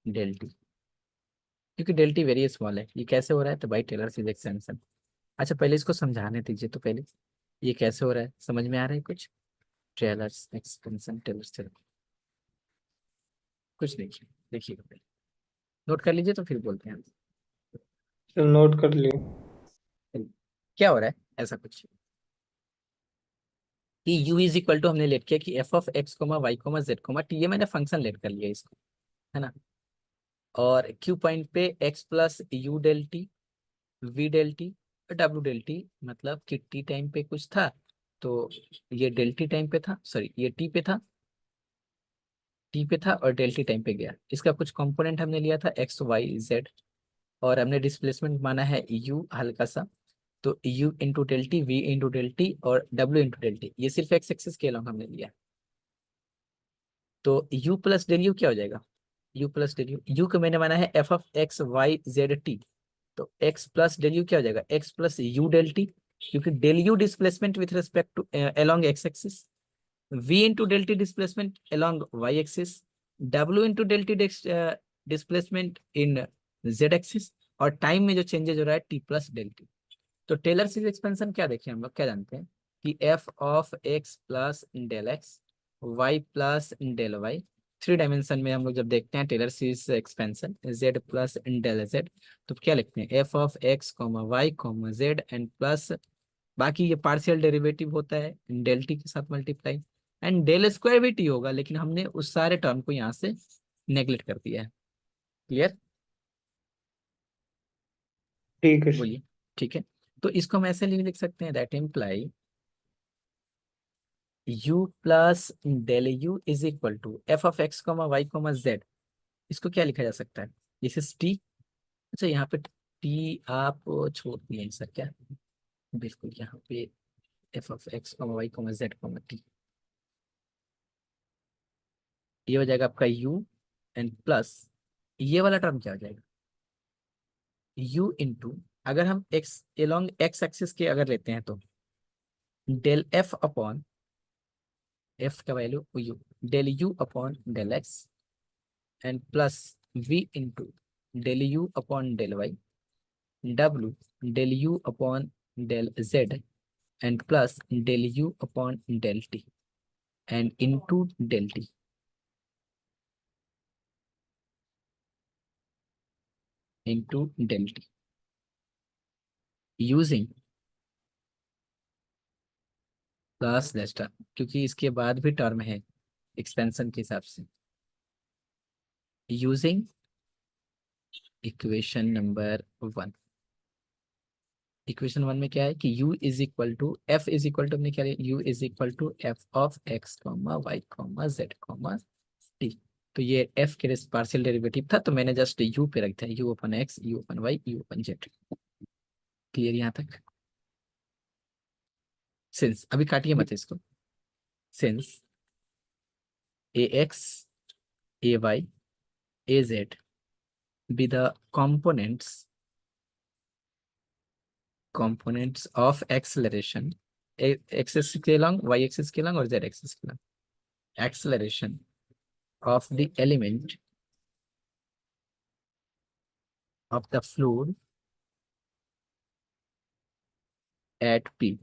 del t। क्योंकि del t very small है। ये कैसे हो रहा है? तो बाई टेलर सीरीज एक्सटेंशन। अच्छा पहले इसको समझाने दीजिए। तो पहले ये कैसे हो रहा है, समझ में आ रहा है कुछ? Taylor's extension, Taylor's theorem. कुछ देखिए, देखिएगा पहले, नोट कर लीजिए तो फिर बोलते हैं। है, नोट कर लियो। चलिए, क्या हो रहा है? ऐसा कुछ कि u इज इक्वल टू, हमने लेट किया कि f of x comma y comma z comma t, ये मैंने फंक्शन लेट कर लिया इसको, है ना। और क्यू पॉइंट पे x plus you del t, v del t, डब्ल्यू डेल टी, मतलब कि टी टाइम पे कुछ था। तो ये डेल टी टाइम पे था, सॉरी ये टी पे था, टी पे था और डेल टी टाइम पे गया। इसका कुछ कंपोनेंट हमने लिया था एक्स वाई जेड, और हमने डिस्प्लेसमेंट माना है यू हल्का सा। तो u into del t, v into del t और डब्ल्यू इंटू डेल टी, ये सिर्फ एक्स एक्सिस के अलॉन्ग हमने लिया। तो यू प्लस डेल यू क्या हो जाएगा? यू प्लस डेल यू को मैंने माना है F of X Y Z T. तो एक्स प्लस डेल यू क्या हो जाएगा? X plus you del T, क्योंकि del U displacement with respect to along X axis, v into del T displacement along Y axis, w into del T displacement in Z axis, और time में जो changes हो रहा है t plus del T. तो Taylor series expansion क्या देखें हम लोग, क्या जानते हैं कि f of x plus del x, y plus del y, 3 dimension में हम लोग जब देखते हैं Taylor series expansion z plus del z, तो क्या लिखते हैं? F of x comma Y comma z and plus, बाकी ये पार्शियल डेरिवेटिव होता है डेल टी के साथ मल्टीप्लाई, एंड डेल स्क्वायर भी टी होगा, लेकिन हमने उस सारे टर्म को यहाँ से नेग्लेक्ट कर दिया है। क्लियर? ठीक है सर। बोलिए। ठीक है, तो इसको हम ऐसे लिख सकते हैं, that imply u plus del u is equal to f of x comma Y comma z. इसको क्या लिखा जा सकता है? This is t. अच्छा यहाँ पे टी आप छोड़ दिए सर क्या? बिल्कुल यहाँ पे f of x comma Y comma Z comma t, ये हो जाएगा आपका u एंड प्लस, ये वाला टर्म क्या हो जाएगा? u इंटू, अगर हम x एलोंग x एक्सिस के अगर लेते हैं तो डेल f अपॉन f का value u, del u upon del x and plus v into del u upon del y, w del u upon del z and plus del u upon del t and into del t into del t using plus delta, क्योंकि इसके बाद भी term है expansion के हिसाब से, using equation number 1। Equation 1 में क्या है कि u is equal to f is equal to, हमने क्या लिया? u is equal to f of x comma Y comma Z comma t. तो ये f के पार्शियल डेरिवेटिव था, तो मैंने जस्ट u पे रख दिया, u अपन एक्स, u अपन वाई, u अपन जेड। क्लियर यहाँ तक? सिंस अभी काटिए मत इसको, since ax ay az be the components of acceleration, x axis के along, y axis के along और z axis के along, acceleration of the element of the fluid at p.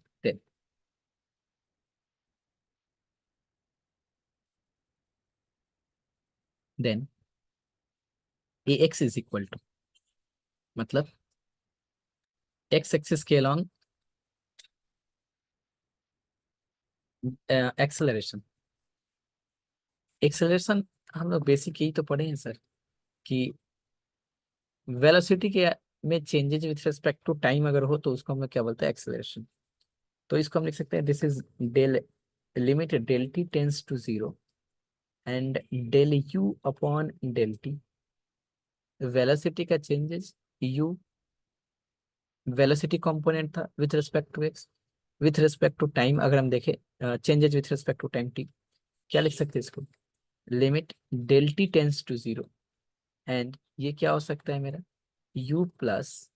Then ax is equal to, मतलब x axis के along acceleration. Acceleration हम लोग basic यही तो पढ़े हैं सर, कि वेलोसिटी के में changes with respect to time अगर हो तो उसको हम लोग क्या बोलते हैं, एक्सेलरेशन. तो इसको हम लिख सकते हैं, this is del limit del t tends to zero and del u upon del t, velocity का चेंजेस यू, वेलोसिटी कंपोनेंट था with respect to x, with respect to time अगर हम देखें changes with respect to time t, क्या लिख सकते हैं इसको, limit del t tends to zero and ये क्या हो सकता है मेरा, u प्लस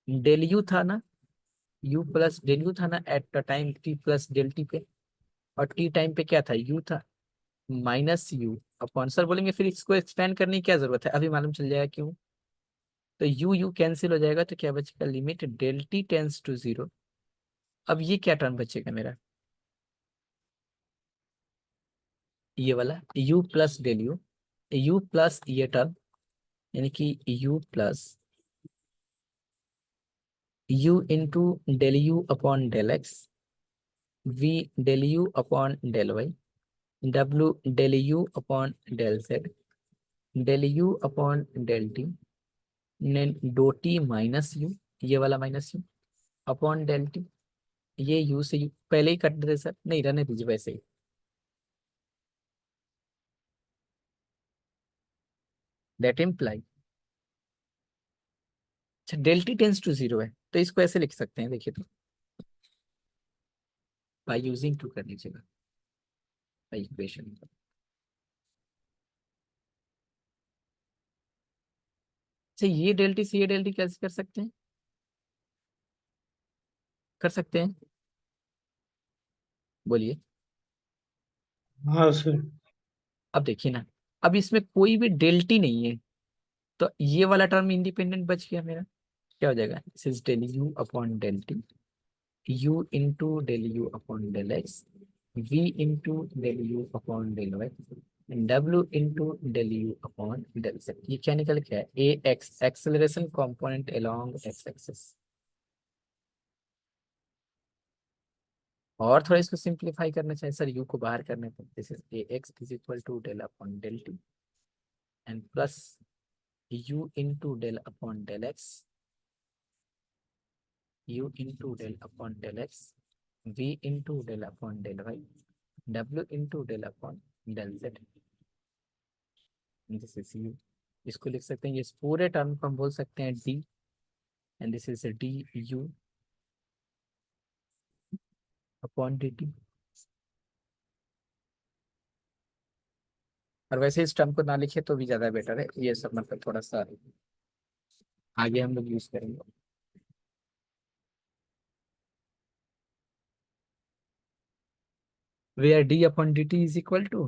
डेल यू था ना, u प्लस डेल यू था ना at the time t plus del t पे, और t टाइम पे क्या था, u था, माइनस यू अपॉन, सर बोलेंगे फिर इसको एक्सपेंड करने की क्या जरूरत है, अभी मालूम चल जाएगा क्यों. तो u कैंसिल हो जाएगा तो क्या बचेगा, limit del t tends to zero. अब ये क्या टर्म बचेगा मेरा, ये वाला u plus del u plus ये टर्म, यानी कि u plus u into del u upon del x, v del u upon del y, w del u upon del z, del u upon del t, डो t minus u, ये वाला minus u upon del t, ये u से u पहले ही cut दे sir, नहीं रहने दीजिए वैसे ही. दैट इम्प्लाई, अच्छा del t tends to zero है तो इसको ऐसे लिख सकते हैं, देखिए तो बाई यूजिंग टू कर लीजिएगा बाई इक्वेशन. अच्छा ये डेल टी से ये डेल टी कैसे कर सकते हैं, कर सकते हैं, बोलिए. हाँ सर। अब देखिए ना, अब इसमें कोई भी डेल टी नहीं है तो ये वाला टर्म इंडिपेंडेंट बच गया मेरा, क्या हो जाएगा, this is del u upon del t, u into del u upon del x, v into del u upon del y, and w into del u upon del z. ये क्या निकल के है, a x acceleration component along x axis. और थोड़ा इसको simplify करना चाहिए सर, u को बाहर करने पर, this is a x is equal to del upon del T and plus u into del upon del x, u into del upon del x, v into del upon del y, w into del upon del z. This is you, इसको लिख सकते हैं, ये इस पूरे term को हम बोल सकते हैं D, and this is D you upon D T. और वैसे इस टर्म को ना लिखे तो भी ज्यादा बेटर है, ये सब मतलब थोड़ा सा आगे हम लोग यूज करेंगे. Where d upon D t is equal to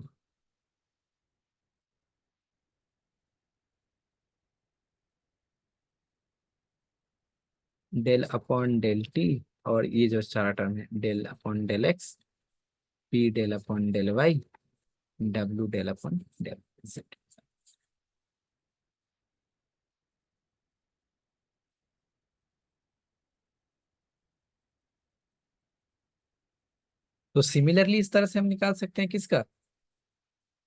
del upon del t, और ये जो सारा टर्म है del upon del x, p del upon del y, डब्ल्यू डेल अपॉन डेल जेड. तो सिमिलरली इस तरह से हम निकाल सकते हैं किसका,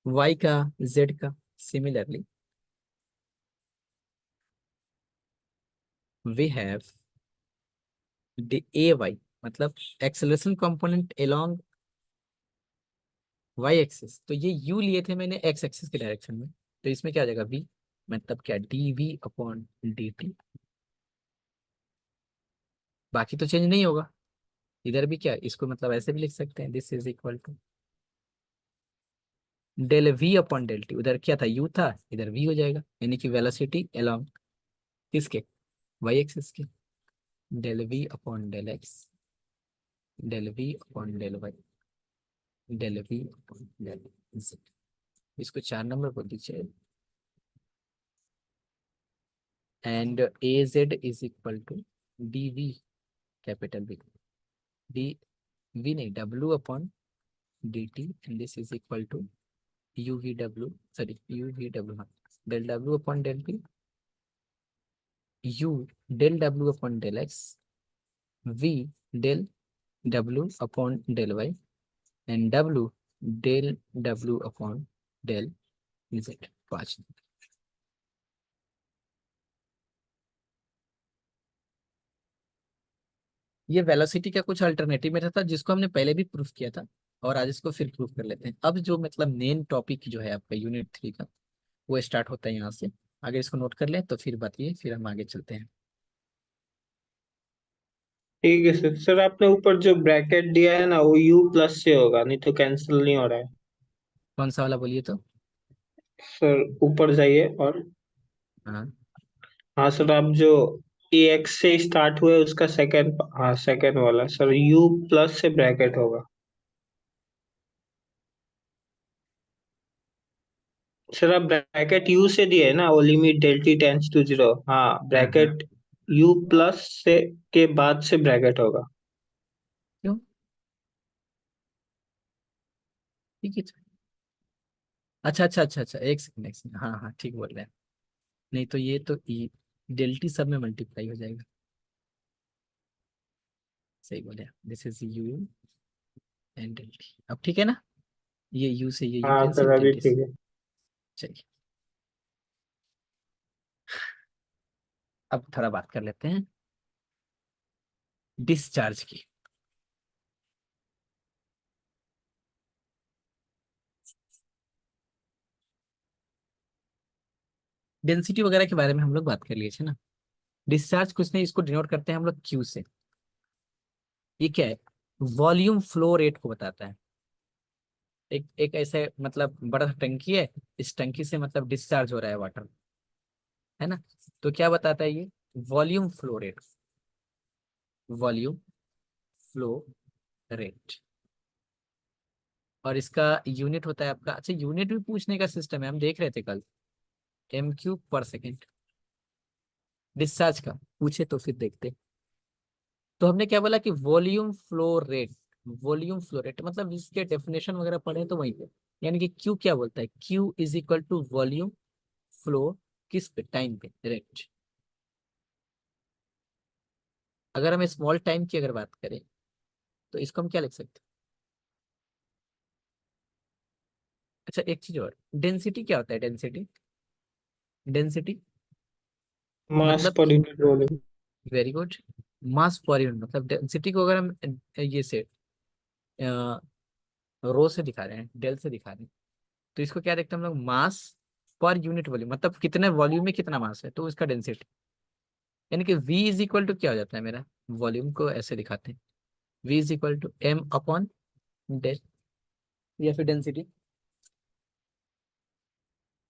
y का z का. Similarly we have the A Y, मतलब acceleration component along y axis, तो ये u लिए थे मैंने x एक्सिस के डायरेक्शन में, तो इसमें क्या आ जाएगा v, मतलब क्या d v upon D t, बाकी तो चेंज नहीं होगा. इधर भी क्या, इसको मतलब ऐसे भी लिख सकते हैं, this is equal to del we upon del t, उधर क्या था, यू था, इधर वी हो जाएगा, यानी कि वेलोसिटी अलोंग किसके, वाई एक्सिस के, del we upon del x, del we upon del Y, del we upon del Z. इसको 4 नंबर बोल दीजिए। And A Z is equal to D V, capital V, D V नहीं, W upon D T, and this is equal to U we W, sorry U we W, हाँ, del W upon del P, U del W upon del x, V del W upon del Y, and W del W upon del Z. 5। ये velocity का कुछ alternative में था जिसको हमने पहले भी प्रूफ किया था, और आज इसको फिर प्रूफ कर लेते हैं। अब जो मतलब मेन टॉपिक जो है आपका यूनिट 3 का, वो स्टार्ट होता है यहाँ से। अगर इसको नोट कर लें तो फिर बताइए, फिर हम आगे चलते हैं। ठीक है सर। सर आपने ऊपर जो ब्रैकेट दिया है ना, वो यू प्लस से होगा, नहीं तो कैंसिल नहीं हो रहा है। कौन सा वाला बोलिए तो। सर ऊपर जाइए और, हाँ हाँ सर, आप जो ए एक्स से स्टार्ट हुए उसका सेकंड, हाँ सेकंड वाला सर, यू प्लस से ब्रैकेट होगा। सर आप ब्रैकेट यू से दिए है ना, वो limit del t tends to zero, हाँ हाँ हाँ। ब्रैकेट यू प्लस से के बाद से ब्रैकेट होगा। क्यों, ठीक है। अच्छा अच्छा अच्छा अच्छा, एक सेकंड एक सेकंड, हाँ हाँ ठीक बोल रहे हैं। नहीं तो ये तो ई डेल्टी सब में मल्टीप्लाई हो जाएगा। सही बोले, दिस इज यू एंड डेल्टी। अब ठीक है ना, ये यू से ये यू हाँ कैंसिल, सर अभी डेल्टी से। ठीक है। चलिए अब थोड़ा बात कर लेते हैं डिस्चार्ज की। डेंसिटी वगैरह के बारे में हम लोग बात कर लिए थे ना। डिस्चार्ज कुछ नहीं, इसको डिनोट करते हैं हम लोग क्यू से। ये क्या है, वॉल्यूम फ्लो रेट को बताता है। एक एक ऐसे मतलब बड़ा सा टंकी है, इस टंकी से मतलब डिस्चार्ज हो रहा है वाटर, है ना। तो क्या बताता है ये, volume flow rate, volume flow rate. और इसका यूनिट होता है आपका, अच्छा यूनिट भी पूछने का सिस्टम है, हम देख रहे थे कल, एम क्यूब पर सेकेंड। डिस्चार्ज का पूछे तो फिर देखते। तो हमने क्या बोला कि volume flow rate, volume flow rate मतलब इसके डेफिनेशन वगैरह पढ़े तो वहीं पे, यानी कि क्यू क्या बोलता है, q is equal to volume flow, किस पे, टाइम पे, रेट। अगर हम स्मॉल टाइम की अगर बात करें तो इसको हम क्या लिख सकते हैं। अच्छा एक चीज और, डेंसिटी क्या होता है, डेंसिटी, डेंसिटी मास मतलब, per unit volume. Very good, mass per unit मतलब डेंसिटी को अगर हम ये से रो से दिखा रहे हैं, डेल से दिखा रहे हैं, तो इसको क्या देखते हैं हम लोग, मास पर यूनिट वॉल्यूम, मतलब कितने वॉल्यूम में कितना मास है, तो उसका डेंसिटी। यानी कि V इज इक्वल टू क्या हो जाता है मेरा, वॉल्यूम को ऐसे दिखाते हैं, V is equal to M upon del, या फिर डेंसिटी।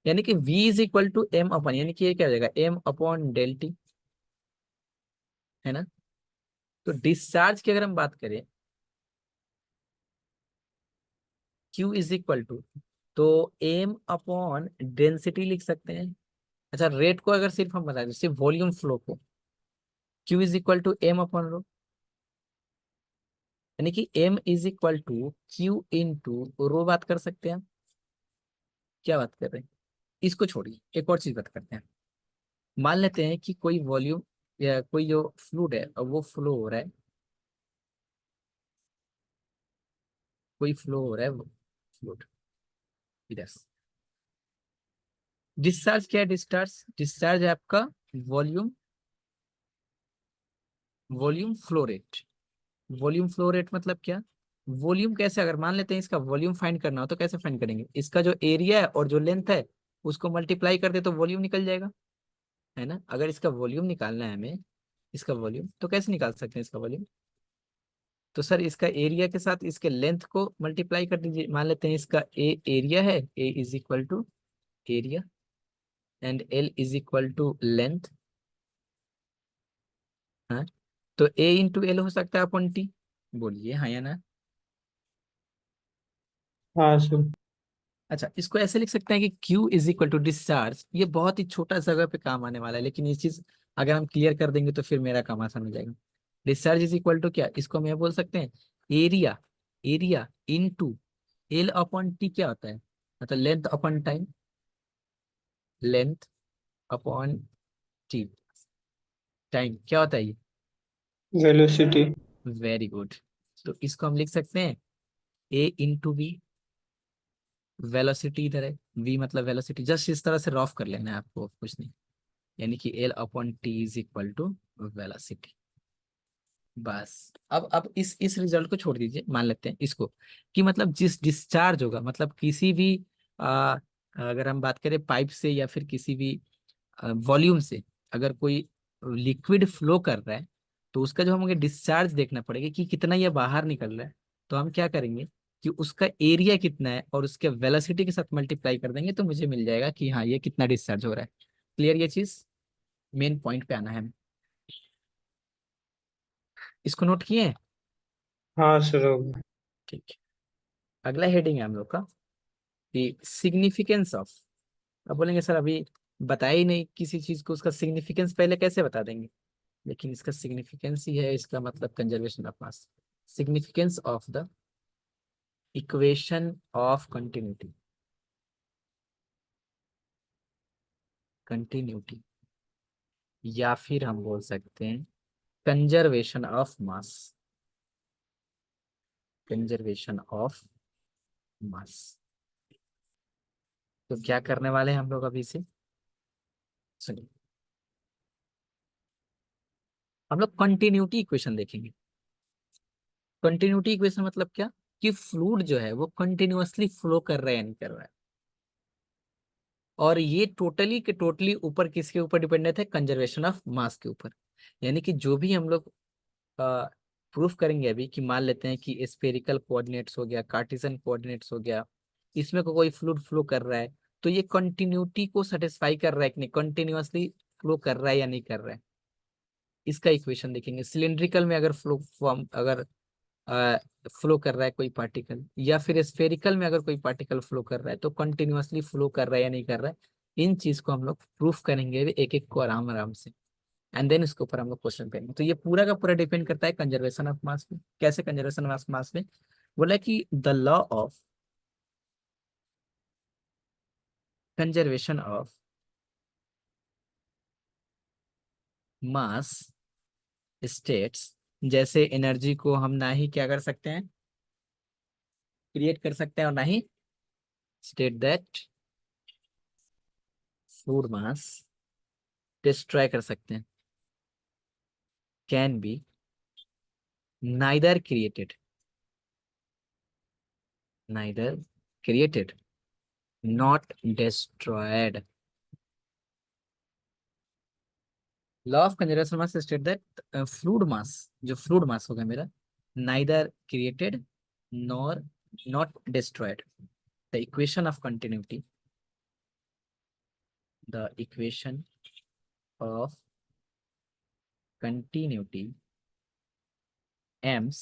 यानी कि V is equal to M upon, यानी कि ये क्या हो जाएगा, एम अपॉन डेल टी, है ना। तो डिस्चार्ज की अगर हम बात करें, Q इज इक्वल टू, तो एम अपॉन डेंसिटी लिख सकते हैं। अच्छा रेट को अगर सिर्फ हम बता दें, सिर्फ वॉल्यूम फ्लो को, Q is equal to M upon rho, यानी कि M is equal to Q into rho बात कर सकते हैं हम। क्या बात कर रहे हैं, इसको छोड़िए, एक और चीज बात करते हैं। मान लेते हैं कि कोई वॉल्यूम या कोई जो फ्लूइड है, और वो फ्लो हो रहा है, कोई फ्लो हो रहा है फ्लूइड इधर से। डिस्चार्ज क्या है, डिस्चार्ज, डिस्चार्ज है आपका volume, volume flow rate. Volume flow rate मतलब क्या, वॉल्यूम कैसे, अगर मान लेते हैं इसका वॉल्यूम फाइंड करना हो तो कैसे फाइंड करेंगे, इसका जो एरिया है और जो लेंथ है उसको मल्टीप्लाई कर दे तो वॉल्यूम निकल जाएगा, है ना। अगर इसका वॉल्यूम निकालना है हमें, इसका वॉल्यूम तो कैसे निकाल सकते हैं इसका वॉल्यूम, तो सर इसका एरिया के साथ इसके लेंथ को मल्टीप्लाई कर दीजिए। मान लेते हैं इसका ए एरिया है, A is equal to area and L is equal to length. हाँ, तो ए इंटू एल हो सकता है अपॉन टी। बोलिए हाँ या ना। हाँ सर। अच्छा, इसको ऐसे लिख सकते हैं कि Q is equal to discharge. ये बहुत ही छोटा जगह पे काम आने वाला है, लेकिन ये चीज अगर हम क्लियर कर देंगे तो फिर मेरा काम आसान हो जाएगा। डिस्चार्ज इज इक्वल टू क्या, इसको हम ये बोल सकते हैं area, area into L upon T. क्या होता है, मतलब length upon time, length upon T, time क्या होता है ये। वेलोसिटी। Very good. तो इसको हम लिख सकते हैं ए इंटू वी, वेलोसिटी इधर है, वी मतलब वेलोसिटी। जस्ट इस तरह से रफ कर लेना है आपको, कुछ नहीं। यानी कि l upon t is equal to velocity. बस अब इस रिजल्ट को छोड़ दीजिए, मान लेते हैं इसको कि मतलब जिस डिस्चार्ज होगा, मतलब किसी भी अगर हम बात करें पाइप से या फिर किसी भी वॉल्यूम से, अगर कोई लिक्विड फ्लो कर रहा है तो उसका जो हमें डिस्चार्ज देखना पड़ेगा कि कितना ये बाहर निकल रहा है। तो हम क्या करेंगे कि उसका एरिया कितना है और उसके वेलोसिटी के साथ मल्टीप्लाई कर देंगे, तो मुझे मिल जाएगा कि हाँ ये कितना डिस्चार्ज हो रहा है। क्लियर ये चीज, मेन पॉइंट पे आना है। इसको नोट किए हैं? हाँ सर, हो गया। ठीक है। अगला हेडिंग है हम लोग का कि सिग्निफिकेंस ऑफ। अब बोलेंगे सर अभी बताया ही नहीं किसी चीज को, उसका सिग्निफिकेंस पहले कैसे बता देंगे। लेकिन इसका सिग्निफिकेंस ही है, इसका मतलब conservation of mass. Significance of the equation of continuity, continuity, या फिर हम बोल सकते हैं conservation of mass, conservation of मास। तो क्या करने वाले हैं हम लोग अभी से, सुनिए। हम लोग कंटिन्यूटी इक्वेशन देखेंगे। कंटिन्यूटी इक्वेशन मतलब क्या, कि फ्लूइड जो है वो कंटिन्यूअसली फ्लो कर रहा है या नहीं कर रहा है। और ये टोटली के टोटली ऊपर किसके ऊपर डिपेंडेंट है, कंजर्वेशन ऑफ मास के ऊपर। यानी कि जो भी हम लोग प्रूफ करेंगे अभी, कि मान लेते हैं कि स्फेरिकल कोऑर्डिनेट्स हो गया, कार्टेशियन कोऑर्डिनेट्स हो गया, इसमें कोई फ्लूइड फ्लो कर रहा है, तो ये कंटिन्यूटी को सेटिस्फाई कर रहा है कि नहीं, कंटिन्यूअसली फ्लो कर रहा है या नहीं कर रहा है। इसका इक्वेशन देखेंगे। सिलिंड्रिकल में अगर फ्लो फॉर्म, अगर फ्लो कर रहा है कोई पार्टिकल, या फिर स्फेरिकल में अगर कोई पार्टिकल फ्लो कर रहा है, तो कंटिन्यूअसली फ्लो कर रहा है या नहीं कर रहा है। इन चीज को हम लोग प्रूफ करेंगे एक एक को आराम आराम से, एंड देन इसके ऊपर हम लोग क्वेश्चन करेंगे। तो ये पूरा का पूरा डिपेंड करता है कंजर्वेशन ऑफ मास में। कैसे कंजर्वेशन ऑफ मास में, बोला कि the law of conservation of mass states, जैसे एनर्जी को हम ना ही क्या कर सकते हैं, क्रिएट कर सकते हैं, और ना ही state that fluid mass destroy कर सकते हैं, can be neither created, neither created not destroyed। Law of conservation mass state that fluid mass, जो फ्लूइड मास होगा मेरा, neither created nor not destroyed। The equation of continuity, the equation of continuity aims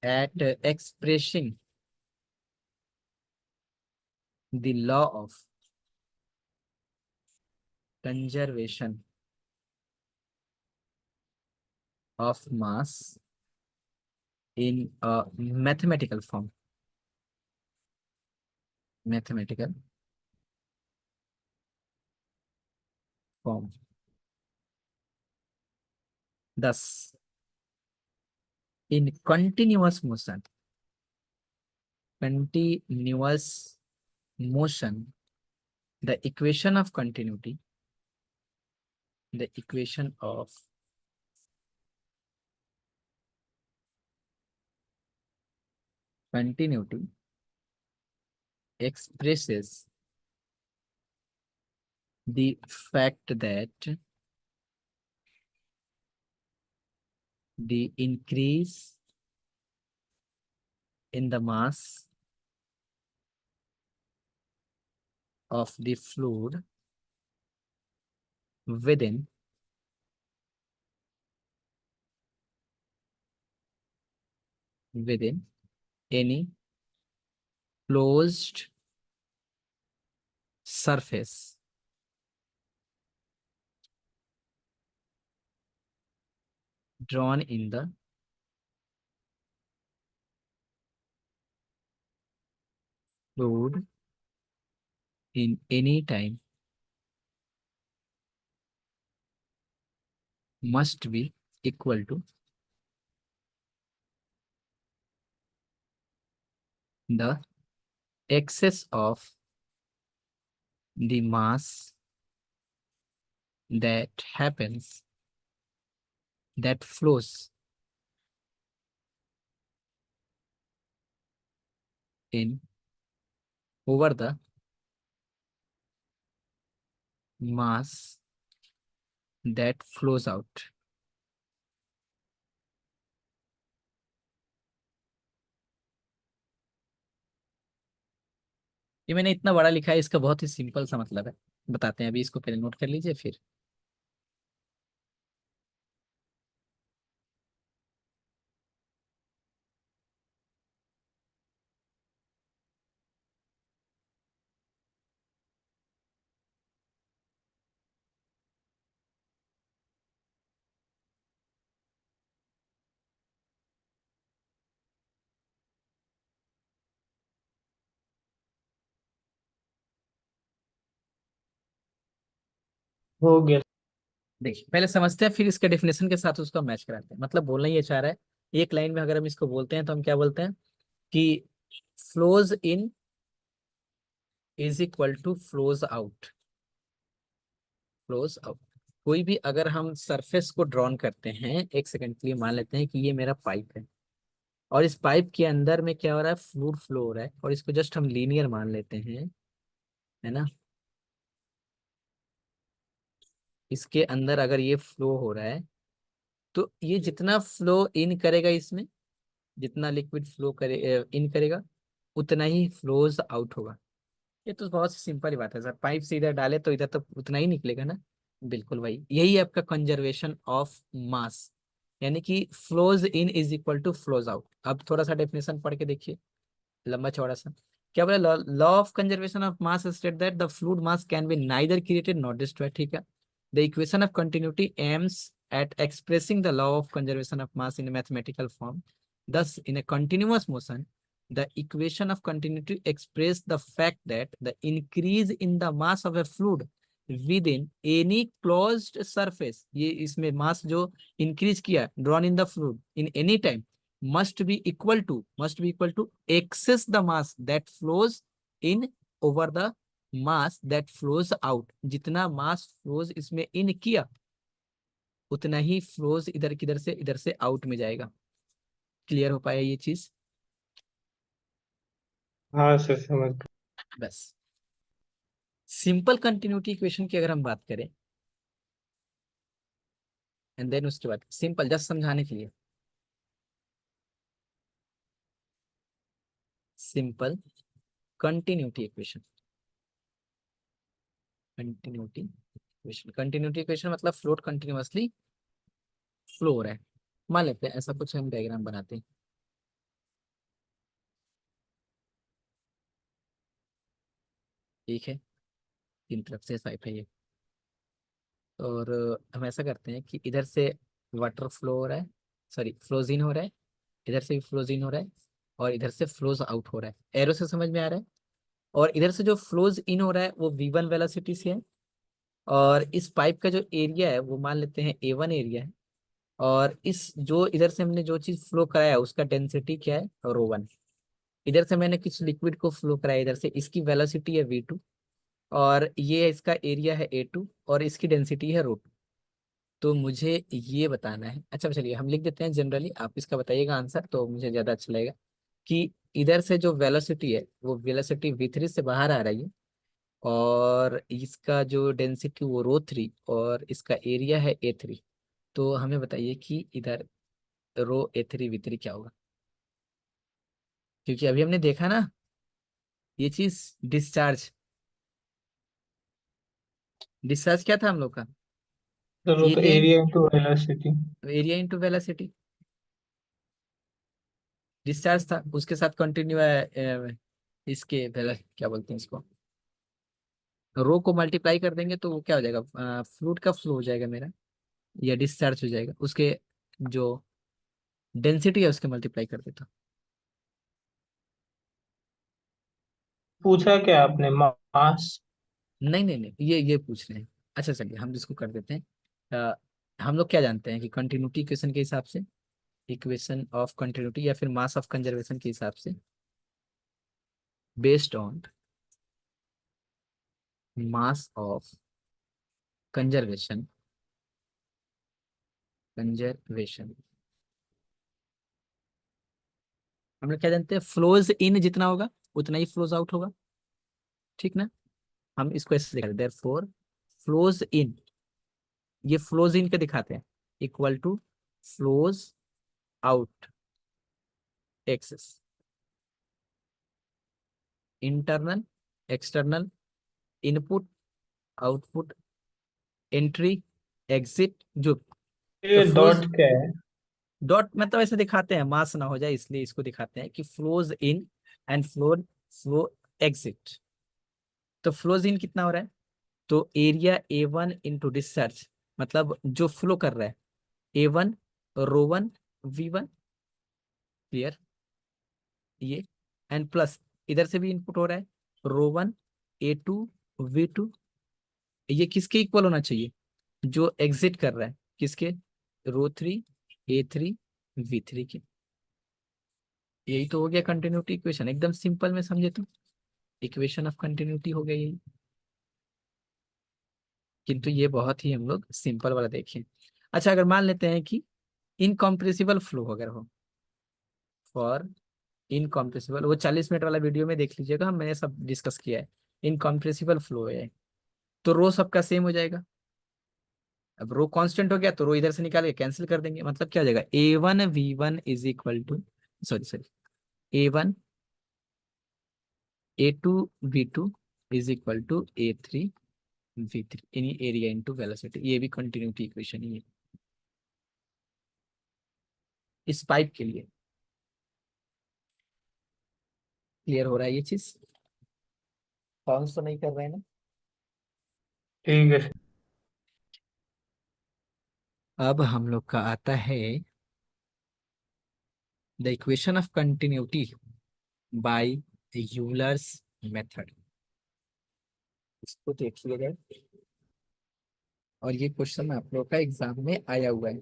at expressing the law of conservation of mass in a mathematical form, mathematical form। Thus, in continuous motion, the equation of continuity, the equation of continuity expresses the fact that the increase in the mass of the fluid within any closed surface drawn in the fluid in any time must be equal to the excess of the mass that happens, that flows in over the mass that flows out. ये मैंने इतना बड़ा लिखा है, इसका बहुत ही simple सा मतलब है, बताते हैं अभी, इसको पहले नोट कर लीजिए फिर। हो गया। देखिए पहले समझते हैं, फिर इसके डेफिनेशन के साथ उसका मैच कराते हैं। मतलब बोलना ये चाह रहा है, एक लाइन में अगर हम इसको बोलते हैं तो हम क्या बोलते हैं कि flows in is equal to flows out. Flows out, कोई भी अगर हम सरफेस को ड्रॉन करते हैं, एक सेकंड के लिए मान लेते हैं कि ये मेरा पाइप है, और इस पाइप के अंदर में क्या हो रहा है, फ्लूइड फ्लो हो रहा है, और इसको जस्ट हम लीनियर मान लेते हैं, है ना। इसके अंदर अगर ये फ्लो हो रहा है, तो ये जितना फ्लो इन करेगा इसमें, जितना लिक्विड फ्लो करे इन करेगा, उतना ही फ्लोज आउट होगा। ये तो बहुत सिंपल ही बात है सर, पाइप से इधर डाले तो इधर तो उतना ही निकलेगा ना। बिल्कुल भाई, यही है आपका कंजर्वेशन ऑफ मास, यानी कि flows in is equal to flows out. अब थोड़ा सा डेफिनेशन पढ़ के देखिए, लंबा चौड़ा सा। क्या बोला, law of conservation of mass state that the fluid mass can be neither created not destroyed, ठीक है। The equation of continuity AIIMS at expressing the law of conservation of mass in a mathematical form. Thus, in a continuous motion, the equation of continuity express the fact that the increase in the mass of a fluid within any closed surface, ये इसमें मास जो increase किया drawn in the fluid in any time must be equal to excess the mass that flows in over the mass that flows out। जितना मास flows इसमें इन किया, उतना ही flows इधर किधर से इधर से आउट में जाएगा। क्लियर हो पाया ये चीज? हाँ सर, समझ गया। बस। सिंपल कंटिन्यूटी इक्वेशन की अगर हम बात करें, एंड देन उसके बाद सिंपल जस्ट समझाने के लिए, simple continuity equation, continuity equation मतलब फ्लोट कंटिन्यूअसली फ्लो हो रहा है। मान लेते हैं ऐसा कुछ हम डायग्राम बनाते हैं, ठीक है। तीन तरफ से पाइप है ये, और हम ऐसा करते हैं कि इधर से वाटर फ्लो हो रहा है, सॉरी फ्लोज इन हो रहा है, इधर से भी फ्लोज इन हो रहा है, और इधर से फ्लोज आउट हो रहा है। एरो से समझ में आ रहा है। और इधर से जो फ्लोज इन हो रहा है वो v1 वेलोसिटी से है, और इस पाइप का जो एरिया है वो मान लेते हैं a1 एरिया है, और इस जो इधर से हमने जो चीज फ्लो कराया उसका डेंसिटी क्या है, ρ1। इधर से मैंने किस लिक्विड को फ्लो कराया, इधर से इसकी वेलोसिटी है v2, और ये इसका एरिया है a2, और इसकी डेंसिटी है ρ2। तो मुझे ये बताना है, अच्छा चलिए हम लिख देते हैं जनरली, आप इसका बताइएगा आंसर तो मुझे ज्यादा अच्छा लगेगा, कि इधर से जो वेलोसिटी है वो वेलोसिटी v3 से बाहर आ रही है, और इसका जो डेंसिटी वो ρ3, और इसका एरिया है a3। तो हमें बताइए कि इधर रो a3 v3 क्या होगा। क्योंकि अभी हमने देखा ना ये चीज, डिस्चार्ज। डिस्चार्ज क्या था हम लोग का? सर वो तो area in area into velocity. Area into velocity. Discharge था, उसके साथ कंटिन्यू है इसके क्या बोलते हैं इसको, रो को मल्टीप्लाई कर देंगे तो वो क्या हो जाएगा, फ्लूइड का फ्लो हो जाएगा मेरा, या डिस्चार्ज हो जाएगा, उसके जो डेंसिटी है उसके मल्टीप्लाई कर देता। पूछा क्या आपने, मास? नहीं नहीं नहीं, ये पूछ रहे हैं। अच्छा चलिए हम इसको कर देते हैं। हम लोग क्या जानते हैं कि कंटिन्यूटी इक्वेशन के हिसाब से, इक्वेशन ऑफ कंटिन्यूटी या फिर मास ऑफ कंजर्वेशन के हिसाब से, based on mass of conservation, conservation हम लोग क्या जानते हैं, फ्लोज इन जितना होगा उतना ही फ्लोज आउट होगा, ठीक ना। हम इसको ऐसे दिखाते हैं, देयरफॉर फ्लोज इन, ये फ्लोज इन के दिखाते हैं, equal to flows out excess, internal external, input output, entry exit जो। तो ये फ्लोज डॉट क्या है? डॉट मतलब ऐसे दिखाते हैं, मास ना हो जाए इसलिए इसको दिखाते हैं कि flows in and flow exit. तो फ्लोज इन कितना हो रहा है, तो एरिया A1 इंटू डिस्चार्ज, मतलब जो फ्लो कर रहा है A1 रो 1 V1, क्लियर ये, एंड प्लस इधर से भी इनपुट हो रहा है रो 1 A2 V2। ये किसके इक्वल होना चाहिए, जो एग्जिट कर रहा है, किसके, रो 3 A3 V3 के। यही तो हो गया कंटिन्यूटी इक्वेशन, एकदम सिंपल में समझे तो इक्वेशन ऑफ कंटिन्यूटी हो गया यही। किंतु ये बहुत ही हम लोग सिंपल वाला देखें। अच्छा अगर मान लेते हैं कि इनकम्प्रेसिबल फ्लो अगर हो, फॉर इनकम्प्रेसिबल, वो 40 मिनट वाला वीडियो में देख लीजिएगा, मैंने सब डिस्कस किया है। इनकम्प्रेसिबल फ्लो है तो रो सबका सेम हो जाएगा। अब रो कांस्टेंट हो गया तो रो इधर से निकाल के कैंसिल कर देंगे, मतलब क्या हो जाएगा, A1 V1 is equal to, sorry sorry, A1 A2 V2 is equal to A3 V3 in area into velocity. ये भी कंटिन्यूटी इक्वेशन ही है इस पाइप के लिए। क्लियर हो रहा है ये चीज, बाउंस तो नहीं कर रहे हैं ना। ठीक है। अब हम लोग का आता है the equation of continuity by Euler's method. इसको देखिए जाए, और ये क्वेश्चन आप लोग का एग्जाम में आया हुआ है।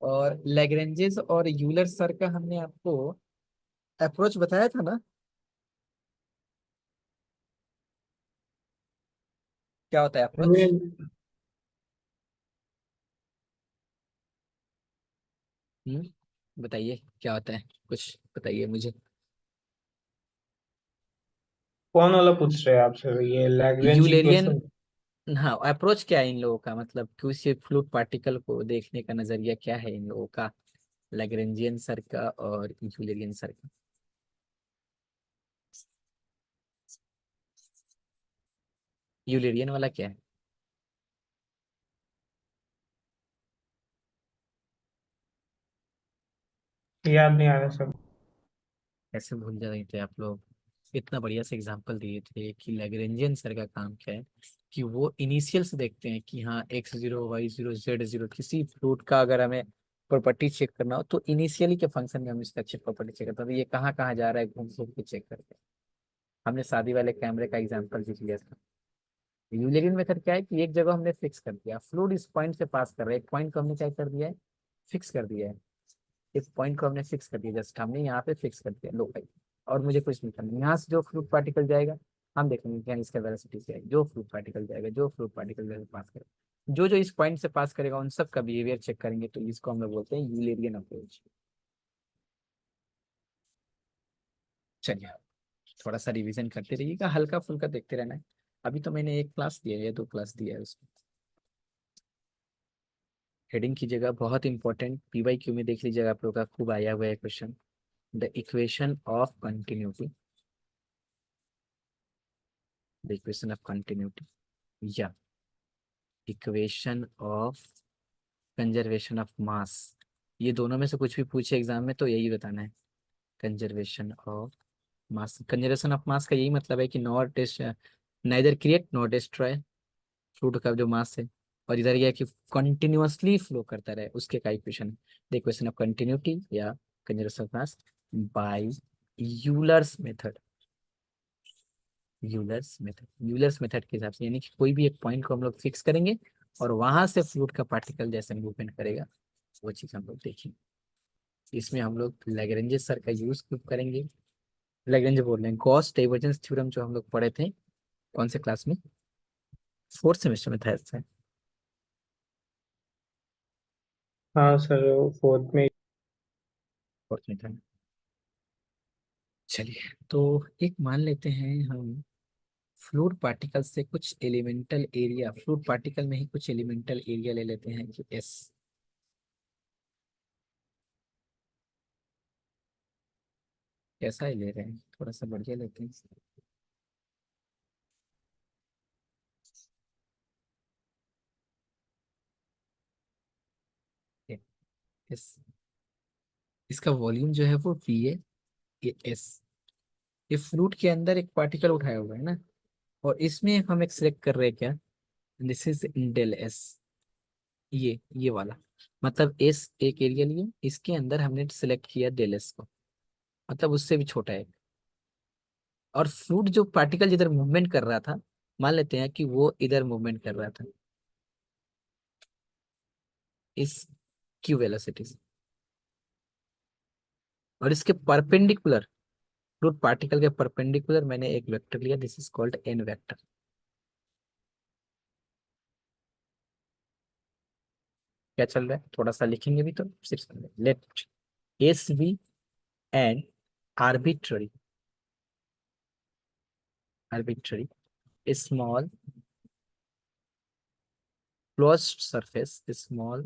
और लैग्रेंजेस और यूलर सर का हमने आपको अप्रोच बताया था ना, क्या होता है अप्रोच। हमें बताइए क्या होता है, कुछ बताइए मुझे। कौन वाला पूछ रहे हैं आप सर, ये लैग्रेंज यूलेरियन, इक्वेशन? हाँ अप्रोच क्या है इन लोगों का, मतलब किसी फ्लूइड पार्टिकल को देखने का नजरिया क्या है इन लोगों का, लैग्रेंजियन सर का और यूलेरियन सर का। यूलेरियन वाला क्या है? याद नहीं आ रहा सर। कैसे भूल जा रहे थे आप लोग, इतना बढ़िया से एग्जांपल दिए थे कि लैग्रेंजियन सर का काम क्या है, कि वो इनिशियल से देखते हैं कि हाँ X0 Y0 Z0 किसी फ्लूइड का अगर हमें प्रॉपर्टी चेक करना हो तो इनिशियली के फंक्शन में हम इसका अच्छी प्रॉपर्टी चेक करते हैं, तो ये कहाँ कहाँ जा रहा है घूम घूम के चेक करते हैं। हमने शादी वाले कैमरे का एग्जाम्पल भी लिया था। यूलेरियन मेथड क्या है कि एक जगह हमने फिक्स कर दिया, फ्लूइड इस पॉइंट से पास कर रहा है, एक पॉइंट को हमने क्या कर दिया है, फिक्स कर दिया है। इस पॉइंट को हमने फिक्स कर दिया, जस्ट हमने यहाँ पे फिक्स कर दिया, लो भाई, और मुझे कुछ नहीं करना, यहाँ से जो फ्लूइड पार्टिकल जाएगा हम देखेंगे क्या इसका वेलोसिटी क्या है, जो फ्लूइड पार्टिकल जाएगा, जो फ्लूइड पार्टिकल पास करेगा, जो जो इस पॉइंट से पास करेगा उन सब का बिहेवियर चेक करेंगे, तो इसको हम लोग बोलते हैं यूलेरियन अप्रोच। चलिए थोड़ा सा रिवीजन करते रहिएगा, हल्का फुल्का देखते रहना है। अभी तो मैंने एक क्लास दिया है या 2 क्लास दिया है उसमें। हेडिंग की जगह बहुत इंपॉर्टेंट PYQ में देख लीजिएगा, आप लोग का खूब आया हुआ है question. The equation of continuity, the equation of continuity या equation of conservation of mass, ये दोनों में से कुछ भी पूछे एग्जाम में तो यही बताना है। Conservation of mass, conservation of mass का यही मतलब है कि not this neither create not destroy, fluid का जो मास है। और इधर यह है कि कंटिन्यूअसली फ्लो करता रहे, उसके का equation, the equation of continuity या conservation of mass by Euler's method. Euler's method के हिसाब से, यानी कि कोई भी एक पॉइंट को हम लोग फिक्स करेंगे और वहां से फ्लूइड का पार्टिकल जैसे मूवमेंट करेगा वो चीज हम लोग देखेंगे। इसमें हम लोग लैग्रेंज सर का यूज खूब करेंगे। लैग्रेंज बोल रहे हैं, गॉस डाइवर्जेंस थ्योरम जो हम लोग पढ़े थे, कौन से क्लास में, फोर्थ सेमेस्टर में था ऐसा। हाँ सर, फोर्थ में। फोर्थ में था। चलिए, तो एक मान लेते हैं हम, फ्लूइड पार्टिकल से कुछ एलिमेंटल एरिया, फ्लूइड पार्टिकल में ही कुछ एलिमेंटल एरिया ले लेते हैं कि एस, कैसा ही ले रहे हैं, थोड़ा सा बढ़िया लेते हैं। एस, इसका वॉल्यूम जो है वो V है, ये एस, ये फ्लूइड के अंदर एक पार्टिकल उठाया हुआ है ना, और इसमें हम एक सिलेक्ट कर रहे हैं क्या, दिस इज डेल एस, ये वाला, मतलब एस एक एरिया लिए, इसके अंदर हमने सिलेक्ट किया डेल एस को, मतलब उससे भी छोटा है। और फ्लूइड जो पार्टिकल जिधर मूवमेंट कर रहा था, मान लेते हैं कि वो इधर मूवमेंट कर रहा था इस क्यू वेलोसिटी से, और इसके परपेंडिकुलर, फ्लूइड पार्टिकल के परपेंडिकुलर मैंने एक वेक्टर लिया, this is called an vector. क्या चल रहा है, थोड़ा सा लिखेंगे भी तो सिर्फ, let s be and arbitrary, arbitrary small closed surface, small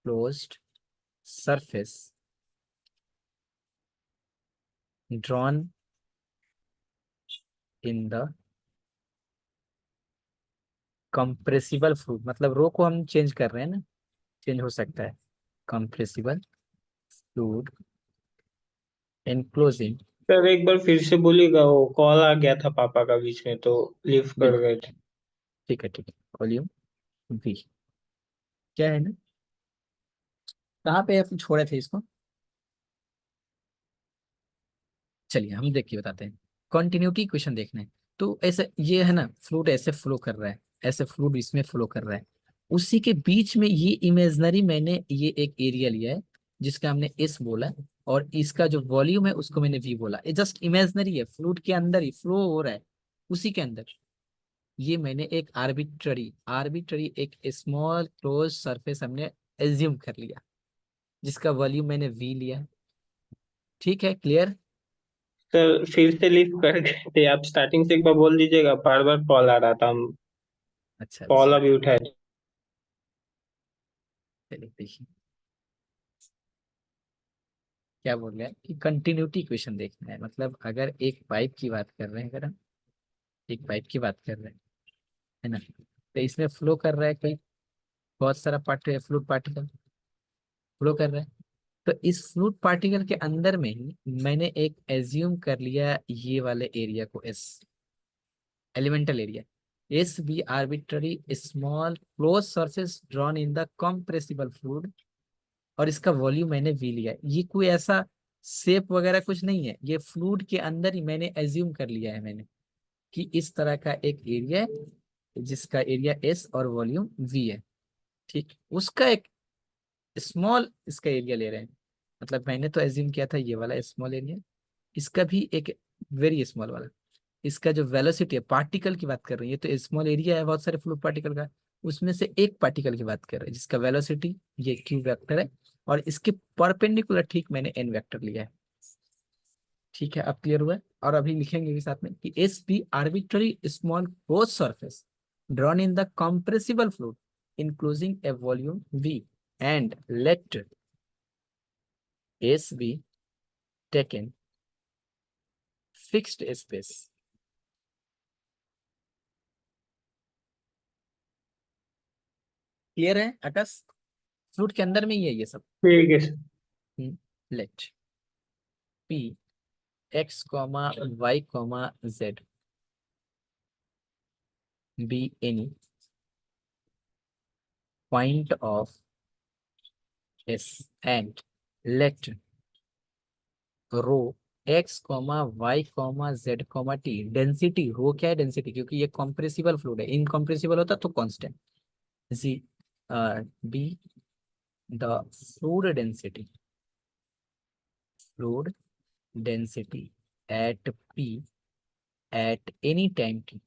closed surface drawn in the compressible fluid, मतलब रो को हम चेंज कर रहे हैं ना, चेंज हो सकता है, compressible fluid enclosing, सर एक बार फिर से बोलिएगा, वो कॉल आ गया था पापा का बीच में तो लीव कर बिल्कुल गए थे। ठीक है ठीक है, वॉल्यूम V, क्या है ना, कहाँ पे अपन छोड़े थे इसको, चलिए हम देख के बताते हैं। कॉन्टिन्यूटी क्वेश्चन देखना है, तो ऐसे ये है ना, फ्लूइड ऐसे फ्लो कर रहा है, ऐसे फ्लूइड इसमें फ्लो कर रहा है, उसी के बीच में ये इमेजनरी मैंने ये एक एरिया लिया है जिसका हमने एस बोला, और इसका जो वॉल्यूम है उसको मैंने वी बोला, ये जस्ट इमेजनरी है, फ्लूइड के अंदर ही फ्लो हो रहा है, उसी के अंदर ये मैंने एक आर्बिट्ररी आर्बिट्ररी एक स्मॉल क्लोज सरफेस हमने एज्यूम कर लिया, जिसका वॉल्यूम मैंने वी लिया। ठीक है, क्लियर। सर फिर से लीव कर गए थे, आप स्टार्टिंग से एक बार बोल दीजिएगा, बार बार कॉल आ रहा था, हम अच्छा कॉल अच्छा, अभी उठाए। चलिए देखिए क्या बोल रहा है कि कंटिन्यूटी इक्वेशन देखना है, मतलब अगर एक पाइप की बात कर रहे हैं, अगर हम एक पाइप की बात कर रहे हैं, है ना, तो इसमें फ्लो कर रहा है कोई, बहुत सारा पार्ट फ्लूइड पार्टिकल फ्लो कर रहा है, तो इस फ्लूइड पार्टिकल के अंदर में ही मैंने एक एज्यूम कर लिया ये वाले एरिया को s, elemental area, s be arbitrary small close surface drawn in the compressible fluid, और इसका वॉल्यूम मैंने वी लिया है। ये कोई ऐसा शेप वगैरह कुछ नहीं है, ये फ्लूइड के अंदर ही मैंने एज्यूम कर लिया है मैंने, कि इस तरह का एक एरिया है जिसका एरिया एस और वॉल्यूम वी है। ठीक, उसका एक स्मॉल इसका एरिया ले रहे हैं, मतलब मैंने तो एज्यूम किया था ये वाला स्मॉल एरिया, इसका भी एक वेरी स्मॉल वाला, इसका जो वेलोसिटी है, पार्टिकल की बात कर रही है, तो स्मॉल एरिया है बहुत सारे फ्लूइड पार्टिकल का, उसमें से एक पार्टिकल की बात कर रहे हैं जिसका वेलोसिटी ये क्यू वेक्टर है, और इसके परपेंडिकुलर ठीक मैंने एन वेक्टर लिया है। ठीक है, अब क्लियर हुआ है। और अभी लिखेंगे भी साथ में कि s be arbitrary small close surface drawn in the compressible fluid, enclosing a volume V and let S be taken fixed space. Clear है आकाश? फ्लूइड के अंदर में ही है ये सब. ठीक है sir. Let P x comma y comma z be any point of S and let rho x comma y comma z comma t density. Rho क्या है? डेंसिटी, क्योंकि ये कॉम्प्रेसिबल फ्लूइड है. इनकॉम्प्रेसिबल होता तो constant. G be the fluid density at p at any time t.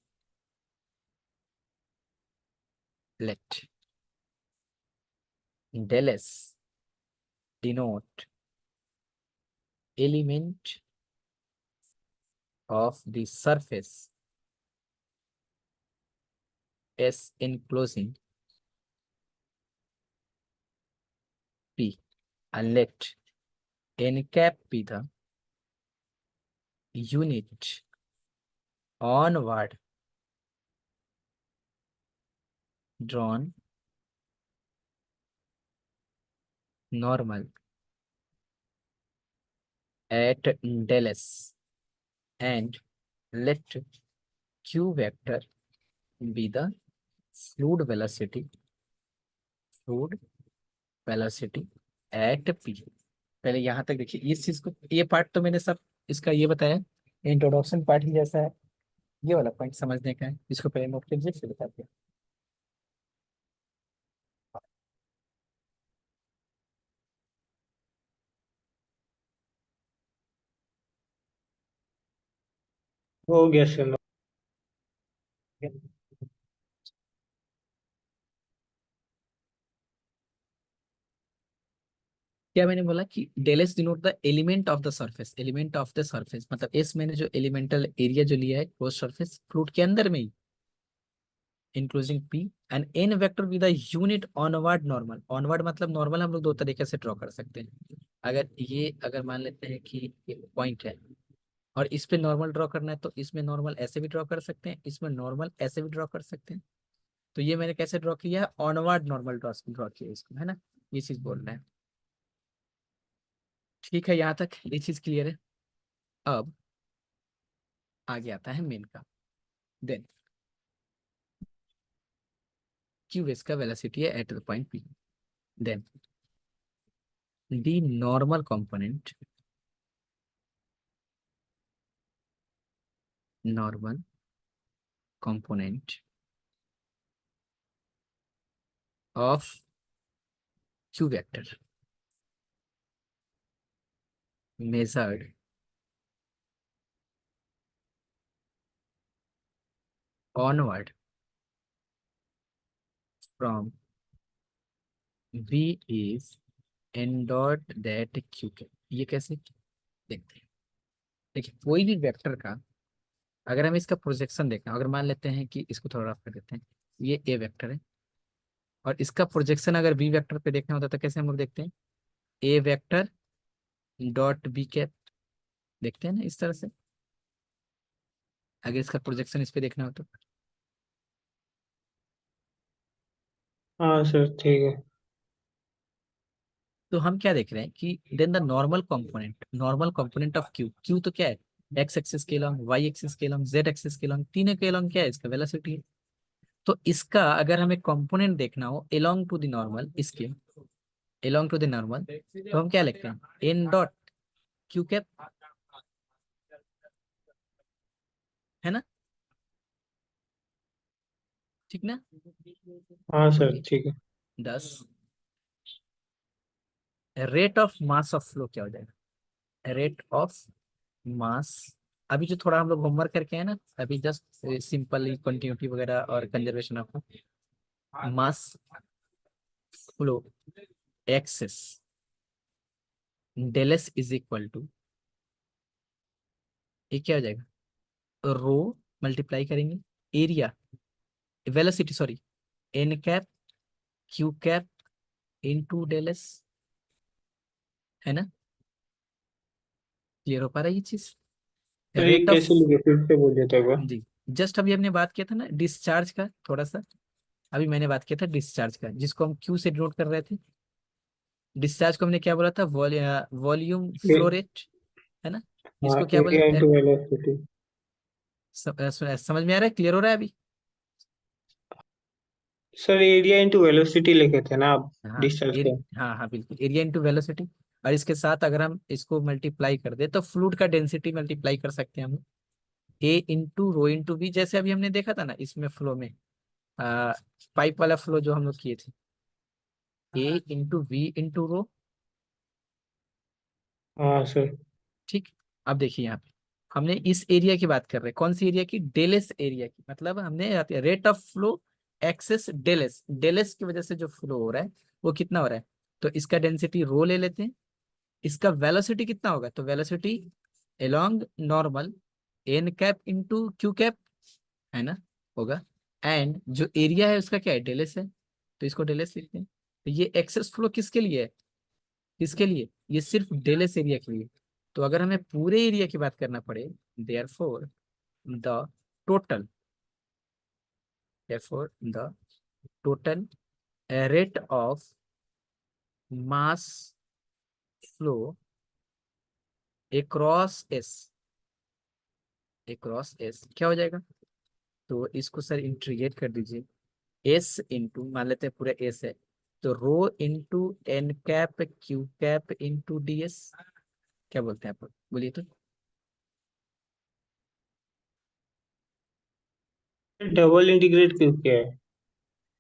Let del s denote element of the surface S enclosing P, and let n cap be the unit onward drawn normal at del S, and let q vector be the fluid velocity at p. पहले यहाँ तक देखिए, इस चीज को, ये part तो मैंने सब इसका ये बताया, इंट्रोडक्शन पार्ट ही जैसा है. ये वाला पॉइंट समझने का है, इसको पहले नोट कीजिए फिर बताते हैं. हो गया सर। क्या मैंने बोला कि del s denote the element of the surface. Element of the surface मतलब एस मैंने जो एलिमेंटल एरिया जो लिया है क्लोज सरफेस फ्लूइड के अंदर में ही, including P, and N vector with the unit onward normal. Onward मतलब नॉर्मल हम लोग दो तरीके से ड्रॉ कर सकते हैं. अगर मान लेते हैं कि एक पॉइंट है और इस पे नॉर्मल ड्रॉ करना है, तो इसमें नॉर्मल ऐसे भी ड्रॉ कर सकते हैं, इसमें नॉर्मल ऐसे भी ड्रॉ कर सकते हैं. तो ये मैंने कैसे ड्रॉ किया है? ऑनवर्ड नॉर्मल ड्रॉ किया इसको, है ना? ये चीज बोल रहे हैं. ठीक है, यहाँ तक ये चीज क्लियर है. अब आगे आता है मेन का. देन क्यू इसका वेलोसिटी है at the point p. Then the normal component of q vector measured onward from V is n dot that q के. ये कैसे देखते हैं? देखिए, कोई भी वेक्टर का अगर हम इसका प्रोजेक्शन देखें, अगर मान लेते हैं कि इसको थोड़ा रफ कर देते हैं, ये ए वेक्टर है और इसका प्रोजेक्शन अगर बी वेक्टर पे देखना होता है तो कैसे हम लोग देखते हैं? A vector dot B cap. देखते हैं ना इस तरह से, अगर इसका प्रोजेक्शन इस पे देखना हो तो. हाँ सर ठीक है। तो हम क्या देख रहे हैं कि then the normal component of q. Q तो क्या है? एक्स एक्सिस के लॉन्ग, वाई एक्सिस के लॉन्ग, जेड एक्सिस के लॉन्ग, तीनों के लॉन्ग क्या है? इसका वेलोसिटी है. तो इसका अगर हमें कंपोनेंट देखना हो एलोंग टू द नॉर्मल, इसके एलोंग टू द नॉर्मल, तो हम क्या लिखते हैं? एन डॉट क्यू कैप, है ना? ठीक ना? हाँ सर ओके. ठीक है। 10 rate of mass of flow क्या हो जाएगा? रेट ऑफ मास. अभी जो थोड़ा हम लोग होमवर्क करके हैं ना, अभी जस्ट सिंपल कंटिन्यूटी वगैरह और conservation of mass flow excess del s is equal to, ये क्या हो जाएगा? रो मल्टीप्लाई करेंगे area, velocity sorry, n cap Q cap into del s, है ना? क्लियर हो पा रहा है ये चीज? सर ये रेट ऑफ, कैसे लिखे, फिर से बोलिए तो एक बार। जी, जस्ट अभी हमने बात किया था ना डिस्चार्ज का, थोड़ा सा अभी मैंने बात किया था डिस्चार्ज का, जिसको हम क्यू से डिनोट कर रहे थे। डिस्चार्ज को हमने क्या बोला था? वॉल्यूम फ्लो रेट, है ना? हाँ, इसको क्या बोले? Area into velocity. समझ में आ रहा है? क्लियर हो रहा है अभी? सर एरिया इंटू वेलोसिटी लिखे थे ना आप हाँ डिस्चार्ज के। हाँ हाँ बिल्कुल, एरिया इंटू वेलोसिटी। और इसके साथ अगर हम इसको मल्टीप्लाई कर दे तो फ्लूइड का डेंसिटी मल्टीप्लाई कर सकते हैं हम। ए इंटू रो इंटू वी, जैसे अभी हमने देखा था ना इसमें फ्लो में, पाइप वाला फ्लो जो हम लोग किए थे, ए इंटू वी इंटू रो। हाँ सर। ठीक। अब देखिए यहाँ पे हमने इस एरिया की बात कर रहे हैं, कौन सी एरिया की? डेलेस एरिया की, मतलब हमने rate of flow excess del s, del s की वजह से जो फ्लो हो रहा है वो कितना हो रहा है, तो इसका डेंसिटी रो ले लेते हैं। इसका वेलोसिटी कितना होगा? तो velocity along normal n cap into q cap, है ना? होगा। एंड जो एरिया है उसका क्या है? डेलेस है, तो इसको डेलेस लिखते हैं। तो ये एक्सेस फ्लो किसके लिए है? किसके लिए? ये सिर्फ डेलेस एरिया के लिए। तो अगर हमें पूरे एरिया की बात करना पड़े, therefore the total, therefore the total rate of mass flow across S, across S क्या हो जाएगा? तो इसको सर इंटीग्रेट कर दीजिए। एस इंटू, मान लेते हैं पूरा एस है, तो rho into N cap Q cap into D S, क्या बोलते हैं आप? बोलिए तो। डबल इंटीग्रेट क्यों किया है?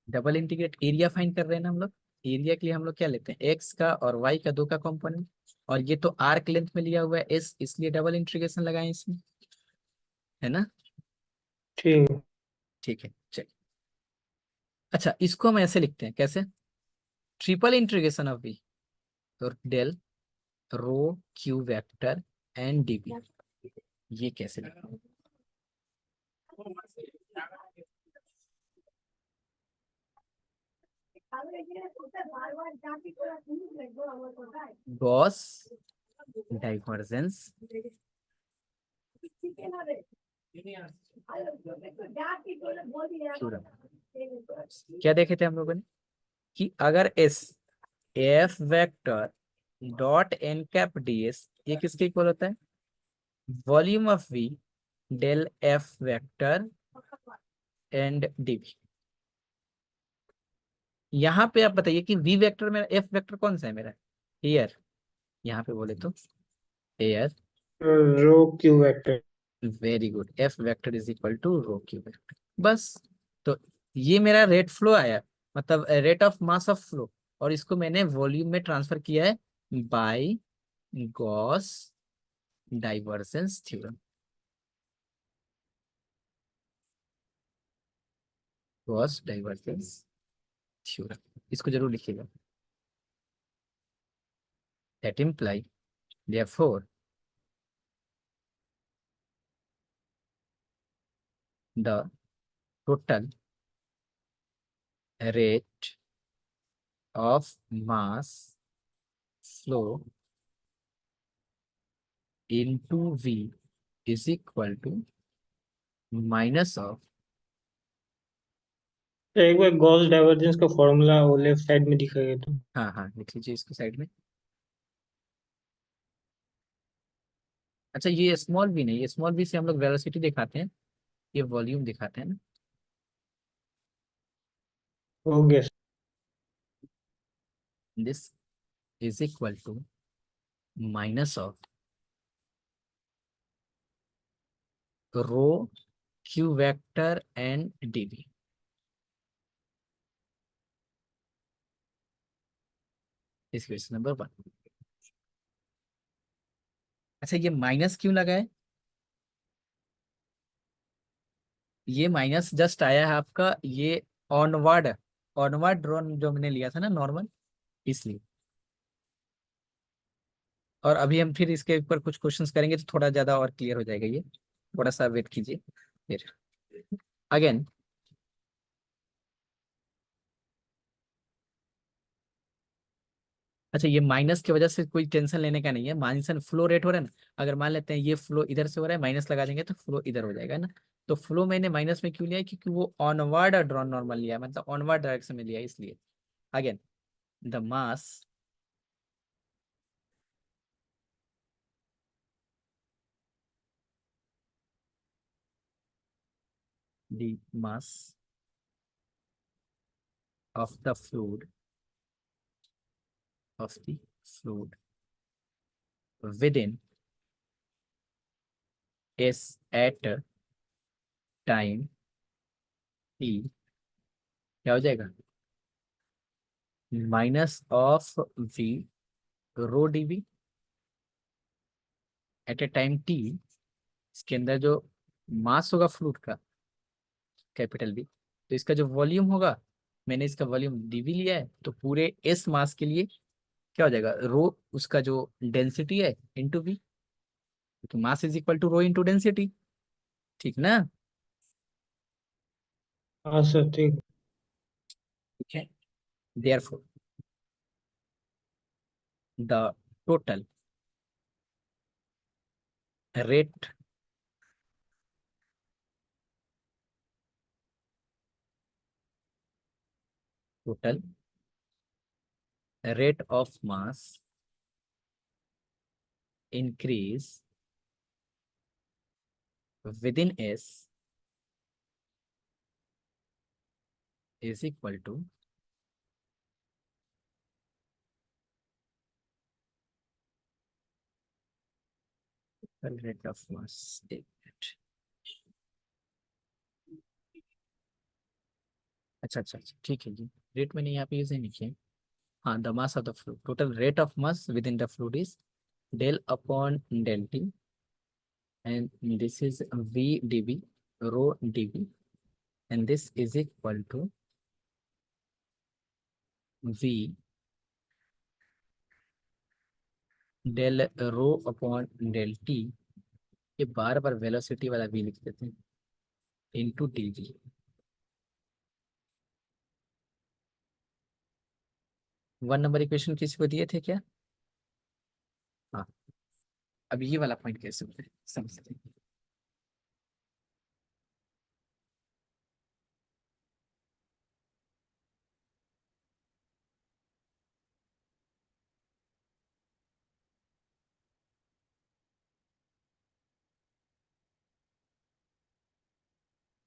डबल इंटीग्रेट, एरिया फाइंड कर रहे हैं ना हम लोग। एरिया के लिए हम लोग क्या लेते हैं? एक्स का और वाई का, दो का कंपोनेंट। और ये तो आर्क लेंथ में लिया हुआ है एस, इसलिए डबल इंटीग्रेशन लगाएं इसमें, है ना? ठीक है। ठीक है चलिए। अच्छा, इसको हम ऐसे लिखते हैं, कैसे? ट्रिपल इंटीग्रेशन ऑफ वी, तो del rho q vector and d v, ये कैसे लिखते हैं? Gauss divergence theorem. क्या देखे थे हम लोगों ने कि अगर s f vector dot n cap d s, ये किसके इक्वल होता है? Volume of v del f vector and d v. यहाँ पे आप बताइए कि वी वेक्टर मेरा, एफ वेक्टर कौन सा है मेरा? एयर, यहाँ पे बोले तो air. Rho q vector. Very good, f vector is equal to rho q vector, बस। तो ये मेरा रेट फ्लो आया, मतलब rate of mass of flow, और इसको मैंने वॉल्यूम में ट्रांसफर किया है by Gauss divergence theorem. Gauss divergence theorem, इसको जरूर लिखिएगा। That imply, therefore the total rate of mass flow into V is equal to minus of, एक बार गॉस डाइवर्जेंस का फॉर्मूला वो लेफ्ट साइड में दिखाइए तो। हाँ हाँ लिख लीजिए इसको साइड में। अच्छा, ये स्मॉल v नहीं, ये स्मॉल v से हम लोग वेलोसिटी दिखाते हैं, ये वॉल्यूम दिखाते हैं ना। हो गया sir. This is equal to minus of rho q vector and dv। इस क्वेश्चन नंबर 1। अच्छा, ये माइनस क्यों लगा है? ये माइनस जस्ट आया है आपका, ये ऑनवर्ड, ऑनवर्ड ड्रोन जो मैंने लिया था ना नॉर्मल, इसलिए। और अभी हम फिर इसके ऊपर कुछ क्वेश्चंस करेंगे तो थोड़ा ज्यादा और क्लियर हो जाएगा ये, थोड़ा सा वेट कीजिए फिर। अगेन अच्छा, ये माइनस की वजह से कोई टेंशन लेने का नहीं है, माइनस फ्लो रेट हो रहा है ना। अगर मान लेते हैं ये फ्लो इधर से हो रहा है, माइनस लगा देंगे तो फ्लो इधर हो जाएगा ना। तो फ्लो मैंने माइनस में क्यों लिया है, क्योंकि वो ऑनवर्ड ड्रॉन नॉर्मल लिया है, मतलब ऑनवर्ड डायरेक्शन में लिया है, इसलिए। Again, the mass the mass of the fluid of the fluid within is at time t, क्या हो जाएगा, minus of v rho d v at a time t. इसके अंदर जो मास होगा फ्लूइड का, कैपिटल बी, तो इसका जो वॉल्यूम होगा, मैंने इसका वॉल्यूम डीवी लिया है, तो पूरे एस मास के लिए क्या हो जाएगा, रो उसका जो डेंसिटी है इंटू वी, क्योंकि mass is equal to rho into density. ठीक ना। हाँ सर ठीक। ठीक है, therefore the total rate total rate of mass increase within S is equal to total rate of mass। एक मिनट। अच्छा अच्छा अच्छा, ठीक है जी। रेट मैंने यहाँ पे यूज नहीं किया। हाँ, the mass of the fluid, total rate of mass within the fluid is del upon del t, and this is v dv, rho dv, and this is equal to v del rho upon del t. ये बार बार velocity वाला v लिख देते हैं, into d v. 1 number equation किसी को दिए थे क्या? हाँ। अब ये वाला पॉइंट कैसे होता है समझते हैं।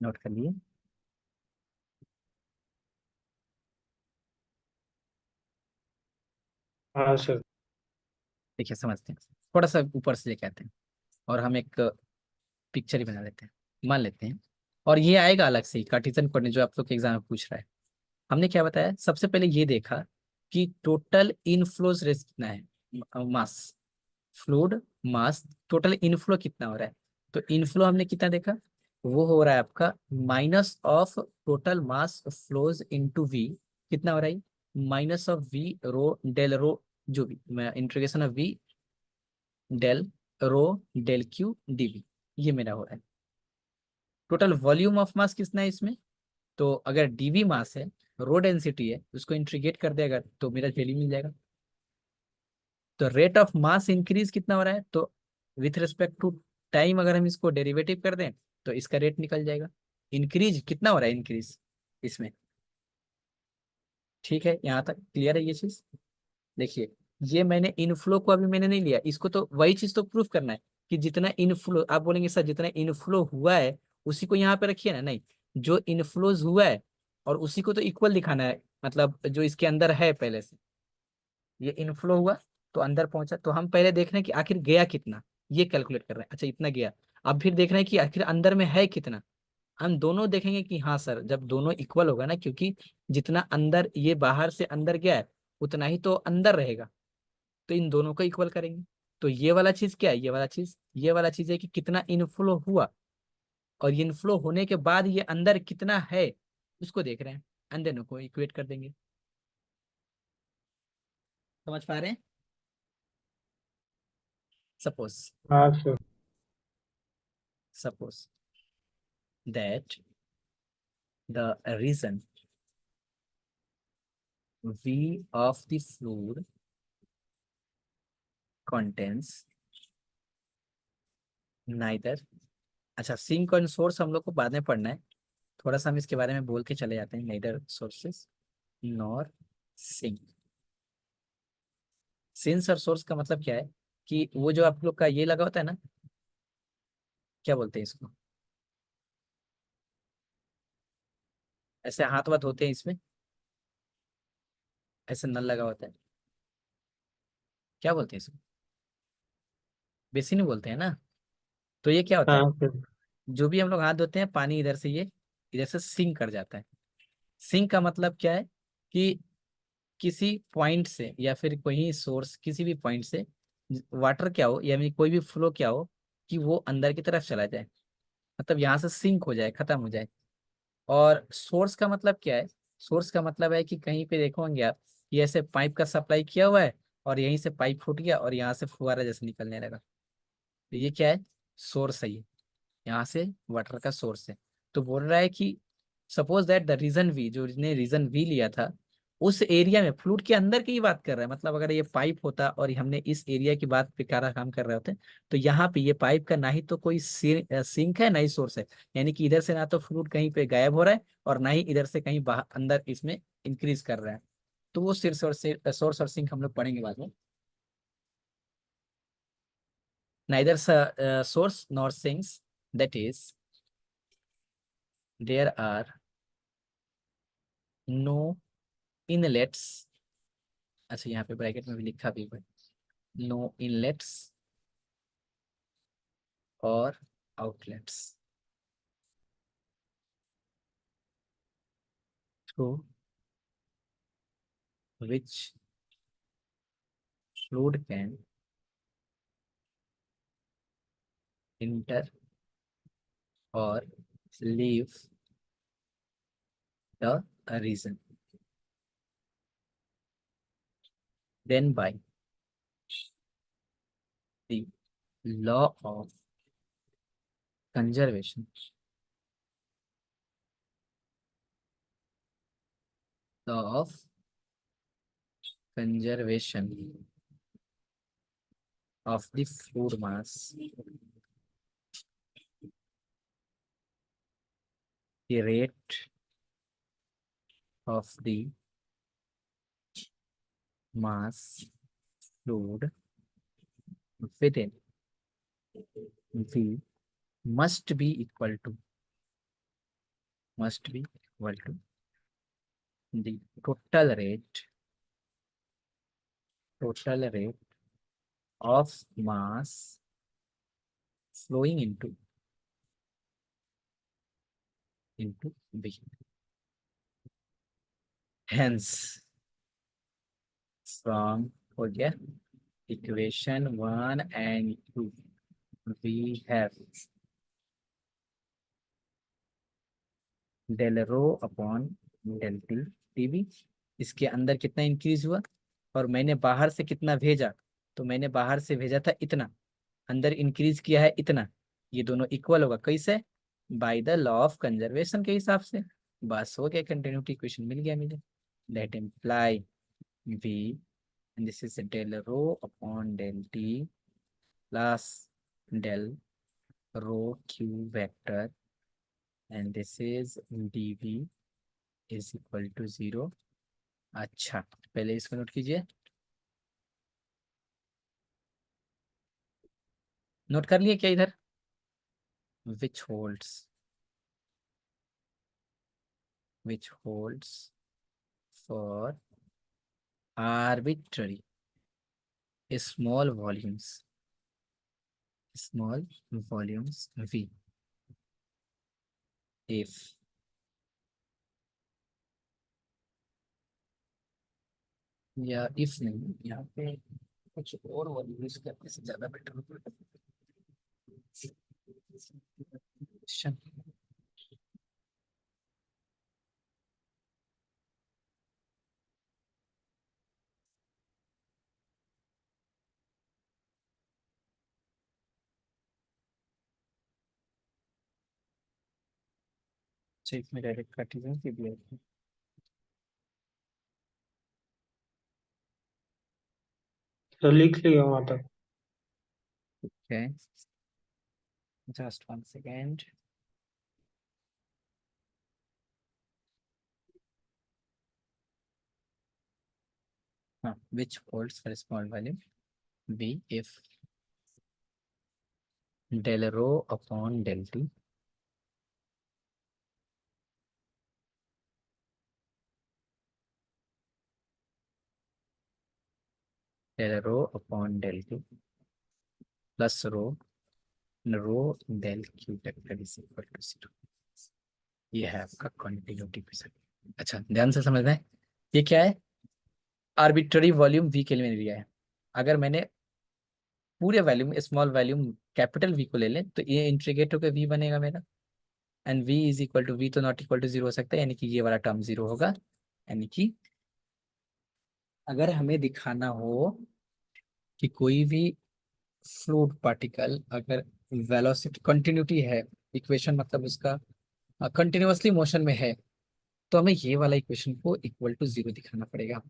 नोट कर लिए। हाँ सर। देखिए समझते हैं, थोड़ा सा ऊपर से लेके आते हैं, और हम एक पिक्चर ही बना लेते हैं, मान लेते हैं। और ये आएगा अलग से ही कार्टेशियन कोऑर्डिनेट, जो आप लोग के एग्जाम में पूछ रहा है। हमने क्या बताया, सबसे पहले ये देखा कि टोटल इनफ्लोज रेस कितना है, मास, फ्लूइड मास, टोटल इनफ्लो कितना हो रहा है। तो इनफ्लो हमने कितना देखा, वो हो रहा है आपका minus of total mass flows into v. कितना हो रहा है, minus of v rho del rho, जो भी integration of v del rho del q d v, ये मेरा हो रहा है। टोटल वॉल्यूम ऑफ मास कितना है इसमें, तो अगर डीवी मास है, रो डेंसिटी है, उसको इंटीग्रेट कर दे अगर, तो मेरा वैल्यू मिल जाएगा। तो रेट ऑफ मास इंक्रीज कितना हो रहा है, तो विथ रिस्पेक्ट टू टाइम अगर हम इसको डेरिवेटिव कर दें तो इसका रेट निकल जाएगा। इंक्रीज कितना हो रहा है, इंक्रीज इसमें। ठीक है, यहाँ तक क्लियर है ये चीज। देखिए, ये मैंने इनफ्लो को अभी मैंने नहीं लिया, इसको तो वही चीज तो प्रूफ करना है कि जितना इनफ्लो, आप बोलेंगे सर जितना इनफ्लो हुआ है उसी को यहाँ पे रखिए ना, नहीं, जो इनफ्लोज हुआ है और उसी को तो इक्वल दिखाना है, मतलब जो इसके अंदर है पहले से। ये इनफ्लो हुआ तो अंदर पहुंचा, तो हम पहले देख रहे हैं कि आखिर गया कितना, ये कैलकुलेट कर रहे हैं, अच्छा इतना गया। अब फिर देख रहे हैं कि आखिर अंदर में है कितना। हम दोनों देखेंगे कि हाँ सर, जब दोनों इक्वल होगा ना, क्योंकि जितना अंदर ये बाहर से अंदर गया है उतना ही तो अंदर रहेगा, तो इन दोनों को इक्वल करेंगे। तो ये वाला चीज क्या है, ये वाला चीज है कि कितना इनफ्लो हुआ, और इनफ्लो होने के बाद ये अंदर कितना है उसको देख रहे हैं, एंड दोनों को इक्वेट कर देंगे। समझ पा रहे हैं। सपोज हाँ sir. Suppose that the reason V of the fluid contains neither। अच्छा, सिंक और सोर्स हम लोग को बाद में पढ़ना है, थोड़ा सा हम इसके बारे में बोल के चले जाते हैं। neither sources nor sink। Since और सोर्स का मतलब क्या है कि वो जो आप लोग का ये लगा होता है ना, क्या बोलते हैं इसको, ऐसे हाथ वाथ होते हैं इसमें, ऐसे नल लगा होता है, क्या बोलते हैं इसको, बेसिन बोलते हैं ना। तो ये क्या होता है, हाँ सर। जो भी हम लोग हाथ धोते हैं पानी इधर से ये इधर से सिंक कर जाता है। सिंक का मतलब क्या है कि किसी पॉइंट से या फिर कोई सोर्स किसी भी पॉइंट से वाटर क्या हो या फिर कोई भी फ्लो क्या हो कि वो अंदर की तरफ चला जाए, मतलब यहाँ से सिंक हो जाए, खत्म हो जाए। और सोर्स का मतलब क्या है, सोर्स का मतलब है कि कहीं पे देखोगे आप, ये ऐसे पाइप का सप्लाई किया हुआ है और यहीं से पाइप फूट गया और यहाँ से फुहारा जैसे निकलने लगा, तो ये क्या है, सोर्स है ये, यहाँ से वाटर का सोर्स है। तो बोल रहा है कि suppose that the region v, जो ने रीजन वी लिया था उस एरिया में फ्लूड के अंदर की ही बात कर रहा है, मतलब अगर ये पाइप होता और हमने इस एरिया की बात पे कारा काम कर रहे होते तो यहाँ पे ये पाइप का ना ही तो कोई सिंक है ना ही सोर्स है, यानी कि इधर से ना तो फ्लूड कहीं पे गायब हो रहा है और ना ही इधर से कहीं बाहर अंदर इसमें इंक्रीज कर रहा है। तो वो सिर्फ सोर्स और सिंक हम लोग पढ़ेंगे बाद में। neither source nor sinks, that is there are no inlets। अच्छा, यहाँ पे ब्रैकेट में भी लिखा भी हुआ है, नो इनलेट्स और outlets through which fluid can enter or leave the region, then by the law of conservation, law of conservation of the fluid mass, the rate of the mass fluid within V must be equal to, must be equal to the total rate of mass flowing into V। Hence from हो गया equation 1 and 2 we have del rho upon del t d v. इसके अंदर कितना increase हुआ और मैंने बाहर से कितना भेजा, तो मैंने बाहर से भेजा था इतना, अंदर इंक्रीज किया है इतना, ये दोनों इक्वल होगा कैसे, by the law of conservation के हिसाब से। बस हो गया, कंटिन्यूटी इक्वेशन मिल गया मुझे। That imply v and this is del rho upon del t plus del rho q vector and this is dv is equal to 0। अच्छा, पहले इसको नोट कीजिए, नोट कर लिए क्या इधर, विच holds, which holds for arbitrary small volumes v, if या if नहीं, यहाँ पे कुछ और वॉल्यूम्स करने से ज्यादा बेटर होगा। अच्छा, इसमें डायरेक्ट काटी जाए कि तो लिख लिया वहां तक। Okay, just 1 second. Which holds for small value b if del rho upon del t del rho upon del t plus rho del q vector is equal to 0। ये है आपका कंटिन्यूटी क्वेश्चन। अच्छा, ध्यान से समझना है। ये क्या है? आर्बिट्ररी वॉल्यूम v के लिए मैंने लिया है। अगर मैंने पूरे volume small volume capital v को ले लें तो ये इंटीग्रेट होकर v बनेगा मेरा। And v is equal to v तो नॉट इक्वल टू 0 हो सकता है, यानी कि ये वाला टर्म 0 होगा। यानी कि अगर हमें दिखाना हो कि कोई भी फ्लूइड पार्टिकल अगर वेलोसिटी कंटिन्यूटी है, इक्वेशन मतलब उसका कंटिन्यूअसली मोशन में है, तो हमें ये वाला इक्वेशन को इक्वल टू 0 दिखाना पड़ेगा।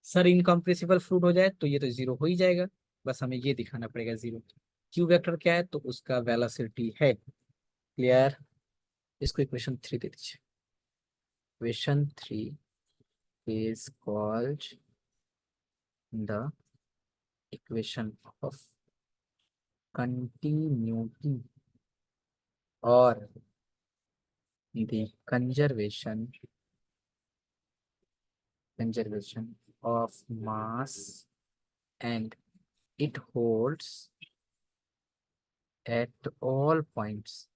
सर इनकम्प्रेसिबल फ्लूइड हो जाए तो ये तो 0 हो ही जाएगा, बस हमें ये दिखाना पड़ेगा 0। क्यू वेक्टर क्या है? तो उसका वेलोसिटी है। क्लियर? इसको इक्वेशन 3 दे दीजिए। Equation 3 is called the equation of continuity or the conservation of mass, and it holds at all points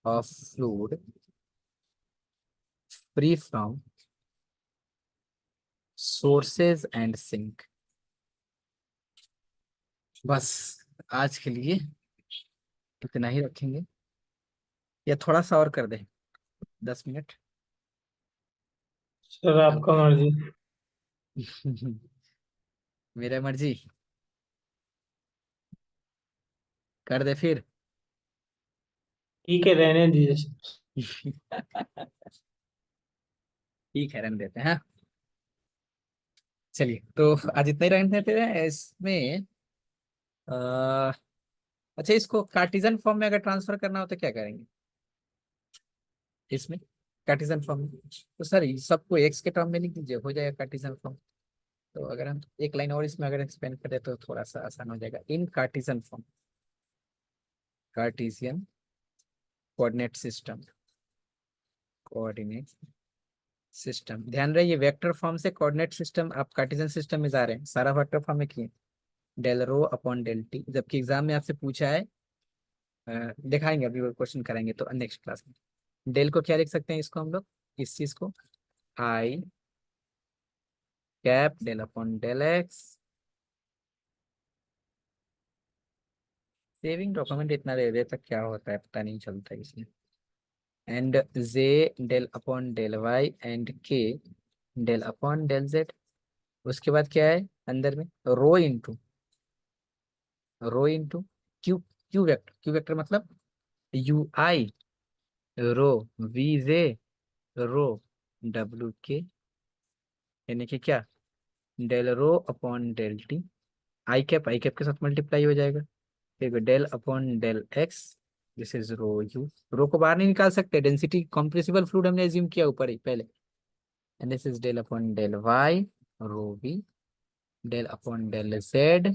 of fluid free from sources and sink। बस आज के लिए इतना ही रखेंगे, या थोड़ा सा और कर दें? 10 मिनट। सर अब आपका मर्जी। मेरा मर्जी। कर दे फिर। ठीक है, रहने दीजिए सर। ठीक है, रन देते हैं, हाँ। चलिए, तो आज इतना ही रन देते हैं इसमें। अ, अच्छा, इसको कार्टिजन फॉर्म में अगर ट्रांसफर करना हो तो क्या करेंगे इसमें? कार्टिजन फॉर्म में तो सर ये सबको एक्स के टर्म में लिख दीजिए, हो जाएगा कार्टिजन फॉर्म। तो अगर हम एक लाइन और इसमें अगर एक्सपेंड करें तो थोड़ा सा आसान हो जाएगा। In Cartesian form, Cartesian coordinate system, coordinate system, ध्यान रहे ये वेक्टर फॉर्म से कोऑर्डिनेट सिस्टम आप कार्टिजन सिस्टम में जा रहे हैं, सारा वेक्टर फॉर्म में किए। Del rho upon del T, जबकि एग्जाम में आपसे पूछा है, दिखाएंगे अभी वो क्वेश्चन कराएंगे तो नेक्स्ट क्लास में। डेल को क्या लिख सकते हैं इसको हम लोग, इस चीज को I cap del upon del X. Saving document इतना दे दे तक क्या होता है पता नहीं चलता इसमें। And J del upon del Y and K del upon del Z. उसके बाद क्या है अंदर में? Rho into Q. Q vector मतलब U I rho V J rho W K, यानी कि क्या? Del rho upon del T. I cap के साथ मल्टीप्लाई हो जाएगा। फिर del upon del X, this is rho U. Rho को बाहर नहीं निकाल सकते, डेंसिटी कॉम्प्रेसिबल फ्लूइड हमने एज्यूम किया ऊपर ही पहले। And this is del upon del y rho v, del upon del z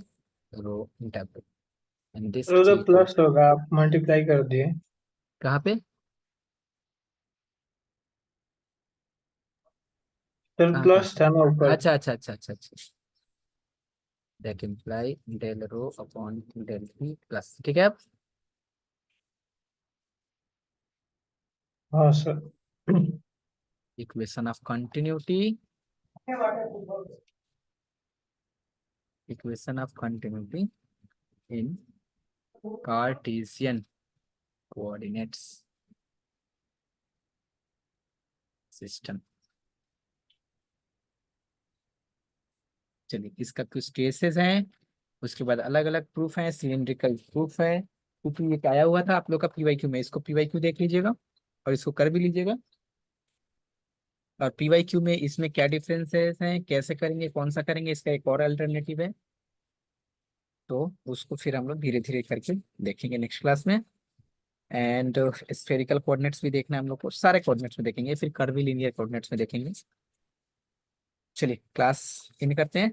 rho डब्ल्यू। एंड दिस तो उधर जी को प्लस होगा, आप मल्टीप्लाई कर दिए। कहाँ पे? सर कहाँ कहाँ? प्लस था ना ऊपर। अच्छा अच्छा अच्छा अच्छा अच्छा। That imply del rho upon del t plus, ठीक है। अब हाँ sir. Equation of continuity, equation of continuity in cartesian coordinates system. चलिए, इसका कुछ केसेस हैं, उसके बाद अलग अलग प्रूफ है, सिलिंड्रिकल प्रूफ है, क्योंकि ये आया हुआ था आप लोग का पीवाईक्यू में। इसको पीवाईक्यू देख लीजिएगा और इसको कर भी लीजिएगा। और PYQ में इसमें क्या डिफरेंसेस हैं, कैसे करेंगे, कौन सा करेंगे, इसका एक और अल्टरनेटिव है, तो उसको फिर हम लोग धीरे धीरे करके देखेंगे नेक्स्ट क्लास में। एंड स्फेरिकल कोऑर्डिनेट्स भी देखना है हम लोग को, सारे कोऑर्डिनेट्स में देखेंगे, फिर कर्वी लीनियर कोऑर्डिनेट्स में देखेंगे। चलिए क्लास इन करते हैं।